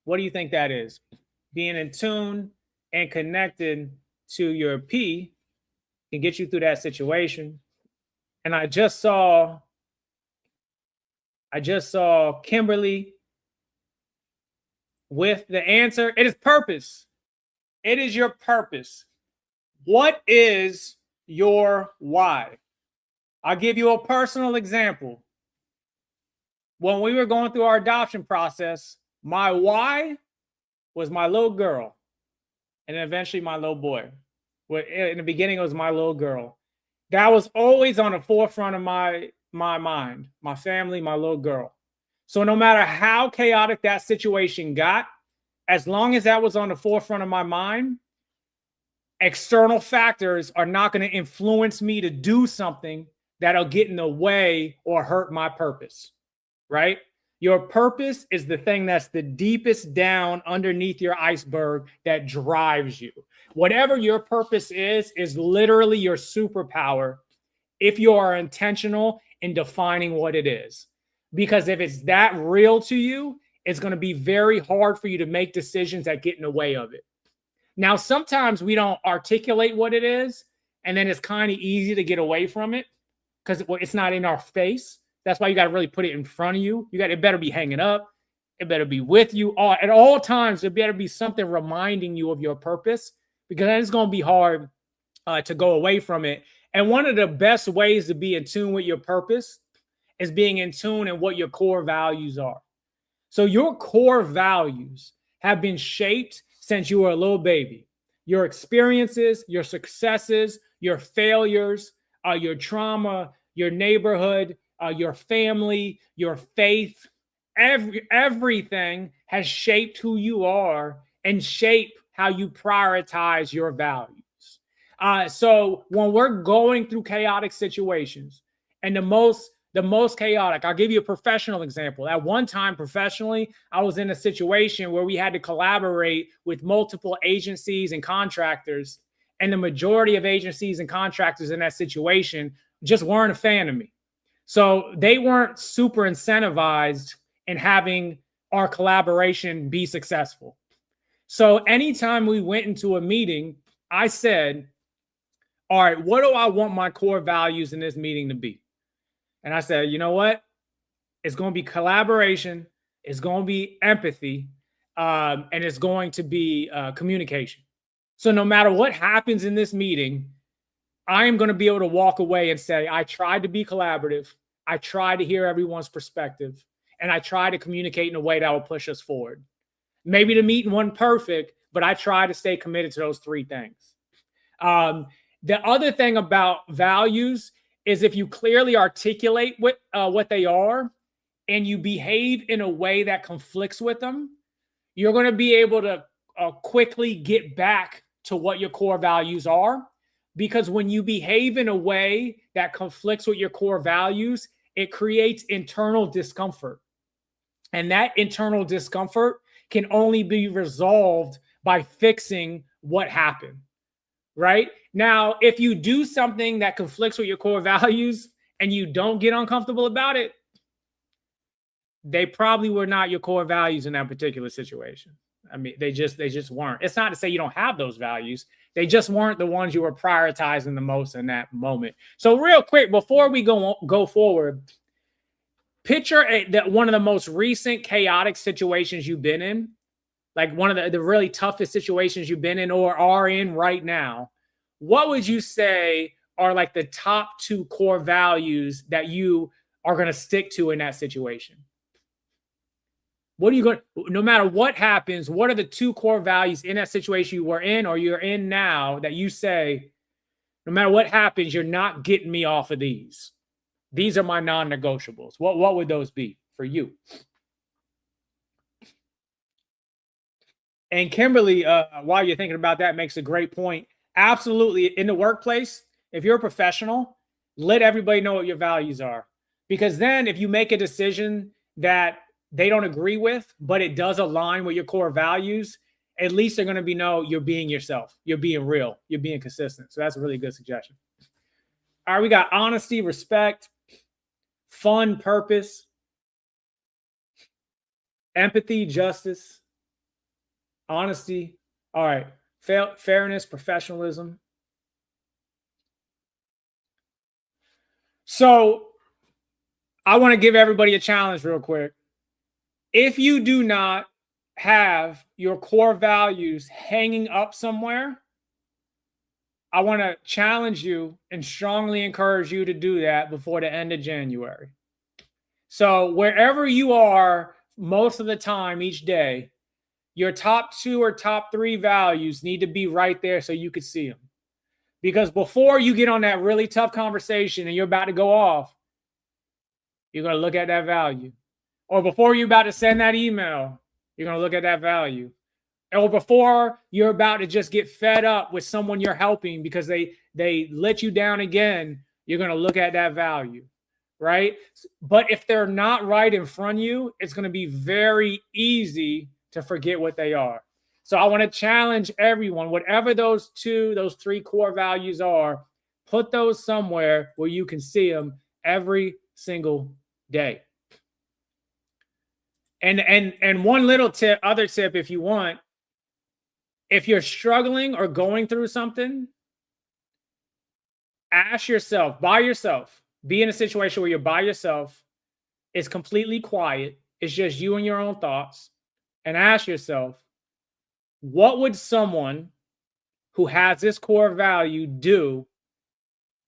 What do you think that is? Being in tune and connected to your P can get you through that situation. And I just saw Kimberly with the answer. It is purpose. It is your purpose. What is your why? I'll give you a personal example. When we were going through our adoption process, my why was my little girl, and then eventually my little boy. In the beginning, it was my little girl. That was always on the forefront of my mind, my family, my little girl. So no matter how chaotic that situation got, as long as that was on the forefront of my mind, external factors are not going to influence me to do something that'll get in the way or hurt my purpose, right? Your purpose is the thing that's the deepest down underneath your iceberg that drives you. Whatever your purpose is literally your superpower if you are intentional in defining what it is. Because if it's that real to you, it's going to be very hard for you to make decisions that get in the way of it. Now, sometimes we don't articulate what it is, and then it's kind of easy to get away from it because it's not in our face. That's why you got to really put it in front of you. It better be hanging up. It better be with you at all times. There better be something reminding you of your purpose, because then it's going to be hard to go away from it. And one of the best ways to be in tune with your purpose is being in tune in what your core values are. So your core values have been shaped since you were a little baby. Your experiences, your successes, your failures, your trauma, your neighborhood, your family, your faith, everything has shaped who you are and shaped how you prioritize your values. So when we're going through chaotic situations, and the most chaotic, I'll give you a professional example. At one time professionally, I was in a situation where we had to collaborate with multiple agencies and contractors, and the majority of agencies and contractors in that situation just weren't a fan of me. So they weren't super incentivized in having our collaboration be successful. So anytime we went into a meeting, I said, all right, what do I want my core values in this meeting to be? And I said, you know what? It's going to be collaboration. It's going to be empathy. And it's going to be communication. So no matter what happens in this meeting, I am going to be able to walk away and say, I tried to be collaborative. I tried to hear everyone's perspective. And I tried to communicate in a way that will push us forward. Maybe the meeting wasn't perfect, but I tried to stay committed to those three things. The other thing about values is if you clearly articulate what they are and you behave in a way that conflicts with them, you're going to be able to quickly get back to what your core values are. Because when you behave in a way that conflicts with your core values, it creates internal discomfort. And that internal discomfort can only be resolved by fixing what happened. Right? Now, if you do something that conflicts with your core values and you don't get uncomfortable about it, they probably were not your core values in that particular situation. I mean, they just weren't. It's not to say you don't have those values. They just weren't the ones you were prioritizing the most in that moment. So real quick, before we go forward, picture one of the most recent chaotic situations you've been in, like one of the really toughest situations you've been in or are in right now. What would you say are like the top two core values that you are going to stick to in that situation? What are you going to, no matter what happens, what are the two core values in that situation you were in or you're in now that you say, no matter what happens, you're not getting me off of these? These are my non-negotiables. What would those be for you? And Kimberly, while you're thinking about that, makes a great point. Absolutely. In the workplace, if you're a professional, let everybody know what your values are. Because then if you make a decision that they don't agree with, but it does align with your core values, at least they're going to know you're being yourself. You're being real. You're being consistent. So that's a really good suggestion. All right, we got honesty, respect, fun, purpose, empathy, justice, honesty. All right. Fairness, professionalism. So I want to give everybody a challenge real quick. If you do not have your core values hanging up somewhere, I want to challenge you and strongly encourage you to do that before the end of January. So wherever you are most of the time each day, your top 2 or top 3 values need to be right there so you could see them. Because before you get on that really tough conversation and you're about to go off, you're going to look at that value. Or before you're about to send that email, you're going to look at that value. Or before you're about to just get fed up with someone you're helping because they let you down again, you're going to look at that value, right? But if they're not right in front of you, it's going to be very easy to forget what they are. So I want to challenge everyone, whatever those 3 core values are, put those somewhere where you can see them every single day. And one little other tip, if you want, if you're struggling or going through something, ask yourself, by yourself, be in a situation where you're by yourself, it's completely quiet, it's just you and your own thoughts, and ask yourself, what would someone who has this core value do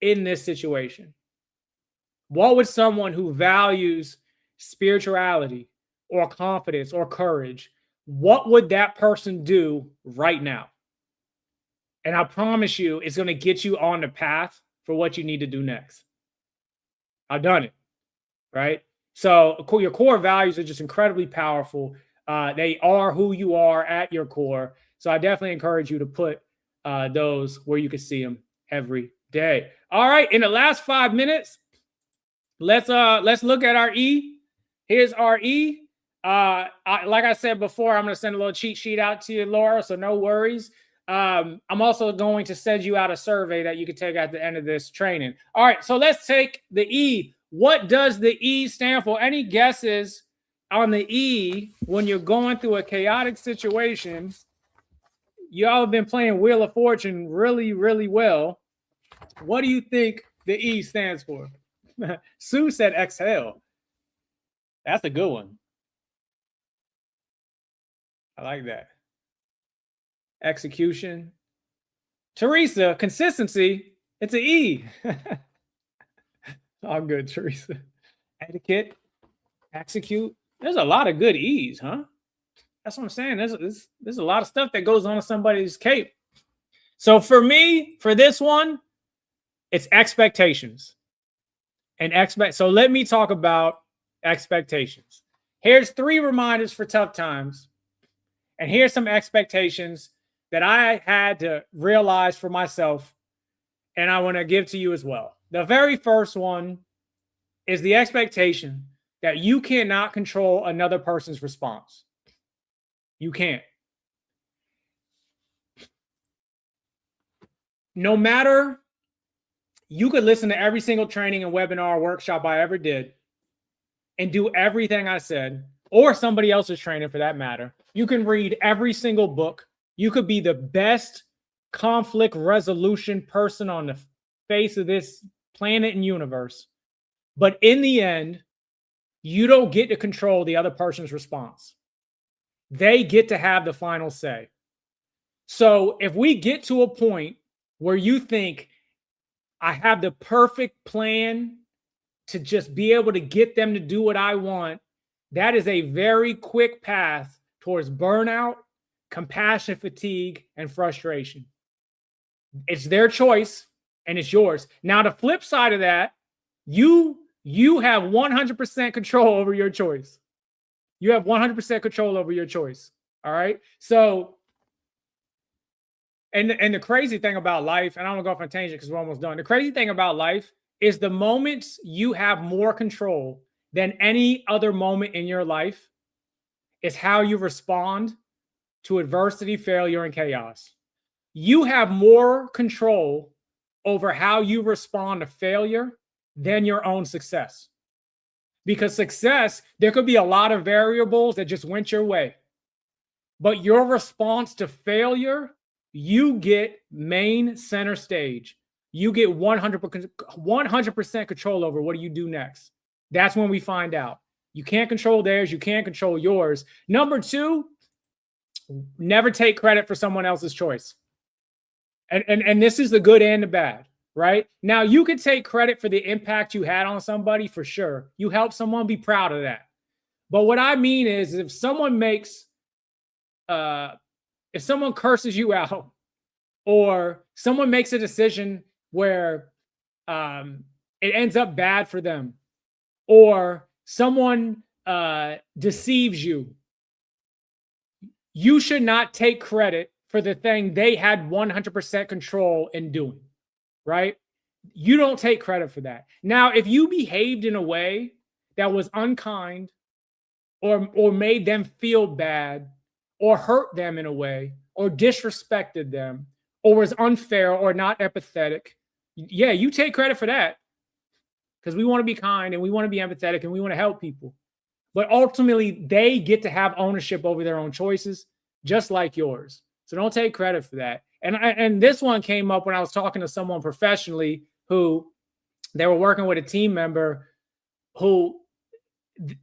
in this situation? What would someone who values spirituality or confidence or courage, what would that person do right now? And I promise you, it's going to get you on the path for what you need to do next. I've done it, right? So your core values are just incredibly powerful. They are who you are at your core. So I definitely encourage you to put those where you can see them every day. All right, in the last 5 minutes, let's look at our E. Here's our E. Like I said before, I'm going to send a little cheat sheet out to you, Laura, so no worries. I'm also going to send you out a survey that you can take at the end of this training. All right, so let's take the E. What does the E stand for? Any guesses on the E when you're going through a chaotic situation? Y'all have been playing Wheel of Fortune really, really well. What do you think the E stands for? Sue said exhale. That's a good one. I like that. Execution. Teresa, consistency. It's an E. All good, Teresa. Etiquette. Execute. There's a lot of good E's, huh? That's what I'm saying. There's a lot of stuff that goes on in somebody's C.A.P.E. So for me, for this one, it's expectations. So let me talk about expectations. Here's 3 reminders for tough times. And here's some expectations that I had to realize for myself, and I want to give to you as well. The very first one is the expectation that you cannot control another person's response. You can't. No matter, you could listen to every single training and webinar or workshop I ever did and do everything I said, or somebody else's training for that matter. You can read every single book. You could be the best conflict resolution person on the face of this planet and universe. But in the end, you don't get to control the other person's response. They get to have the final say. So if we get to a point where you think, I have the perfect plan to just be able to get them to do what I want, that is a very quick path towards burnout, compassion fatigue, and frustration. It's their choice and it's yours. Now, the flip side of that, you have 100% control over your choice. You have 100% control over your choice. All right. So, and the crazy thing about life, and I'm gonna go off on a tangent because we're almost done. The crazy thing about life is the moments you have more control than any other moment in your life is how you respond to adversity, failure, and chaos. You have more control over how you respond to failure than your own success. Because success, there could be a lot of variables that just went your way. But your response to failure, you get main center stage. You get 100% control over what do you do next. That's when we find out. You can't control theirs. You can't control yours. Number 2, never take credit for someone else's choice. And this is the good and the bad, right? Now, you can take credit for the impact you had on somebody for sure. You help someone, be proud of that. But what I mean is if someone curses you out or someone makes a decision where it ends up bad for them, or someone deceives you, you should not take credit for the thing they had 100% control in doing, right? You don't take credit for that. Now, if you behaved in a way that was unkind or made them feel bad or hurt them in a way or disrespected them or was unfair or not empathetic, yeah, you take credit for that because we want to be kind and we want to be empathetic and we want to help people. But ultimately, they get to have ownership over their own choices, just like yours. So don't take credit for that. And this one came up when I was talking to someone professionally who they were working with a team member who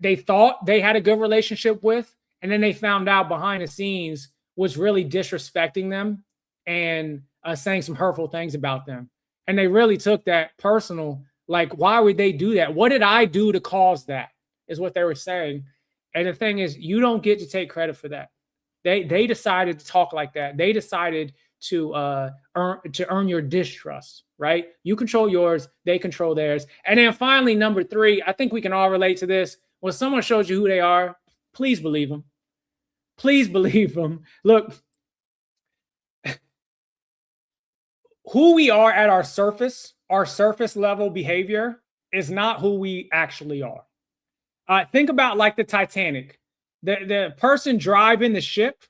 they thought they had a good relationship with, and then they found out behind the scenes was really disrespecting them and saying some hurtful things about them. And they really took that personal. Like, why would they do that? What did I do to cause that? Is what they were saying. And the thing is, you don't get to take credit for that. They decided to talk like that. They decided to earn your distrust, right? You control yours, they control theirs. And then finally, number 3, I think we can all relate to this. When someone shows you who they are, please believe them. Please believe them. Look, who we are at our surface level behavior is not who we actually are. Think about like the Titanic. The person driving the ship,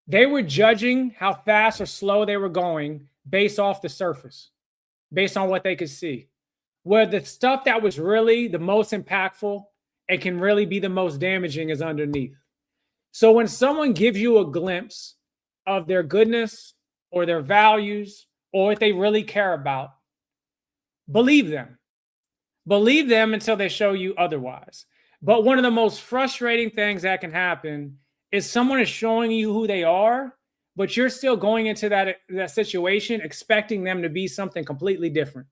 they were judging how fast or slow they were going based off the surface, based on what they could see. Where the stuff that was really the most impactful and can really be the most damaging is underneath. So when someone gives you a glimpse of their goodness or their values or what they really care about, believe them. Believe them until they show you otherwise. But one of the most frustrating things that can happen is someone is showing you who they are, but you're still going into that situation expecting them to be something completely different.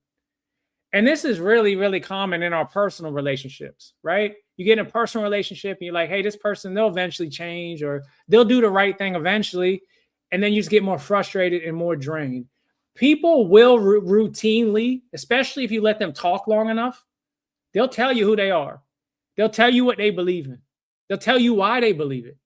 And this is really, really common in our personal relationships, right? You get in a personal relationship and you're like, hey, this person, they'll eventually change or they'll do the right thing eventually. And then you just get more frustrated and more drained. People will routinely, especially if you let them talk long enough, they'll tell you who they are. They'll tell you what they believe in. They'll tell you why they believe it.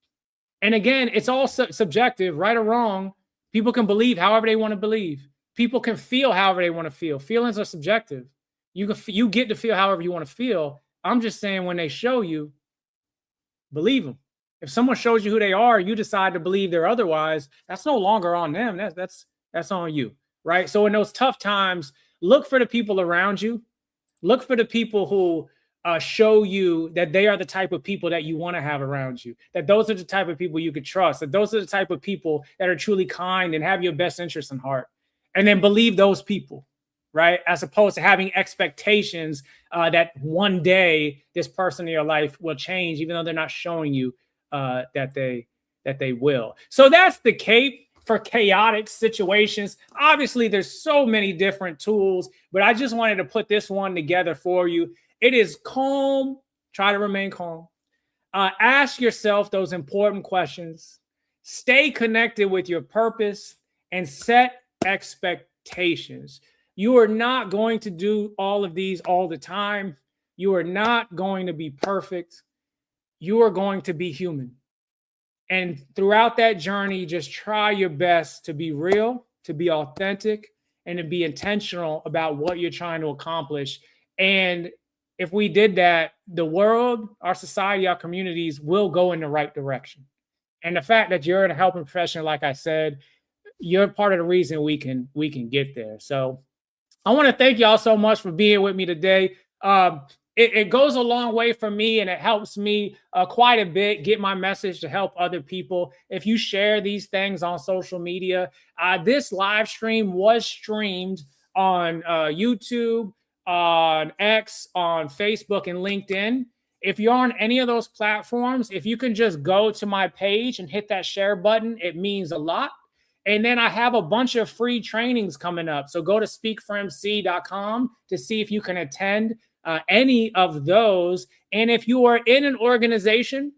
And again, it's all subjective, right or wrong. People can believe however they want to believe. People can feel however they want to feel. Feelings are subjective. You get to feel however you want to feel. I'm just saying when they show you, believe them. If someone shows you who they are, you decide to believe they're otherwise, that's no longer on them. That's on you, right? So in those tough times, look for the people around you. Look for the people who show you that they are the type of people that you want to have around you, that those are the type of people you could trust, that those are the type of people that are truly kind and have your best interests in heart. And then believe those people, right? As opposed to having expectations that one day this person in your life will change, even though they're not showing you that they will. So that's the CAPE for chaotic situations. Obviously, there's so many different tools, but I just wanted to put this one together for you. It is calm. Try to remain calm. Ask yourself those important questions. Stay connected with your purpose and set expectations. You are not going to do all of these all the time. You are not going to be perfect. You are going to be human. And throughout that journey, just try your best to be real, to be authentic, and to be intentional about what you're trying to accomplish. And if we did that, the world, our society, our communities will go in the right direction. And the fact that you're in a helping profession, like I said, you're part of the reason we can get there. So I want to thank y'all so much for being with me today. It goes a long way for me, and it helps me quite a bit get my message to help other people. If you share these things on social media, this live stream was streamed on YouTube, on X, on Facebook, and LinkedIn. If you're on any of those platforms, if you can just go to my page and hit that share button, it means a lot. And then I have a bunch of free trainings coming up. So go to speak4MC.com to see if you can attend any of those. And if you are in an organization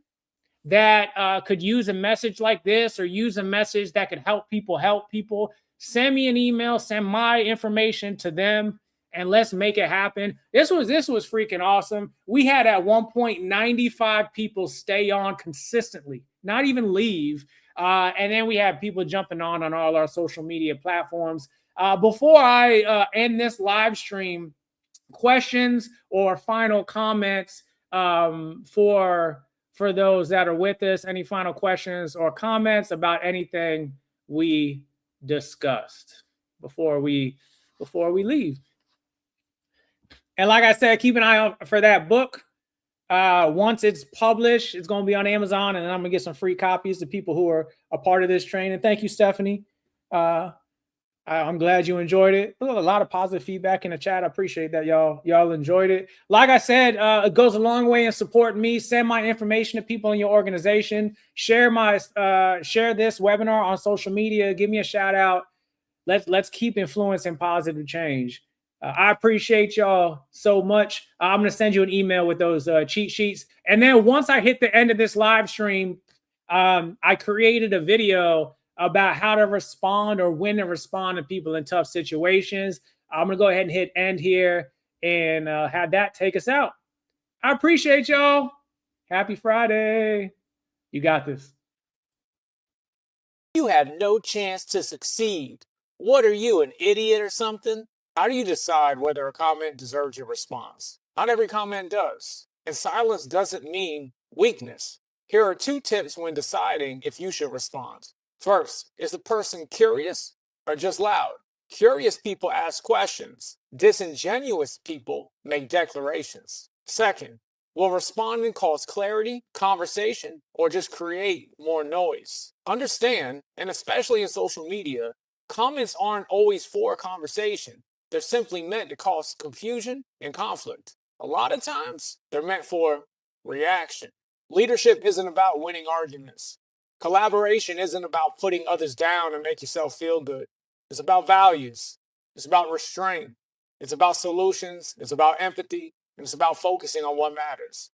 that could use a message like this or use a message that could help people, send me an email, send my information to them, and let's make it happen. This was freaking awesome. We had at one point 95 people stay on consistently, not even leave. And then we have people jumping on all our social media platforms. Before I end this live stream, questions or final comments for those that are with us? Any final questions or comments about anything we discussed before we leave? And like I said, keep an eye out for that book. Once it's published, it's going to be on Amazon, and then I'm going to get some free copies to people who are a part of this training. Thank you, Stephanie. I'm glad you enjoyed it. A lot of positive feedback in the chat. I appreciate that, y'all. Y'all enjoyed it. Like I said, it goes a long way in supporting me. Send my information to people in your organization. Share this webinar on social media. Give me a shout out. Let's keep influencing positive change. I appreciate y'all so much. I'm gonna send you an email with those cheat sheets, and then once I hit the end of this live stream, I created a video about how to respond or when to respond to people in tough situations. I'm gonna go ahead and hit end here and have that take us out. I appreciate y'all. Happy Friday. You got this. You had no chance to succeed. What are you, an idiot or something? How do you decide whether a comment deserves your response? Not every comment does. And silence doesn't mean weakness. Here are 2 tips when deciding if you should respond. First, is the person curious or just loud? Curious people ask questions. Disingenuous people make declarations. Second, will responding cause clarity, conversation, or just create more noise? Understand, and especially in social media, comments aren't always for a conversation. They're simply meant to cause confusion and conflict. A lot of times, they're meant for reaction. Leadership isn't about winning arguments. Collaboration isn't about putting others down and make yourself feel good. It's about values. It's about restraint. It's about solutions. It's about empathy. And it's about focusing on what matters.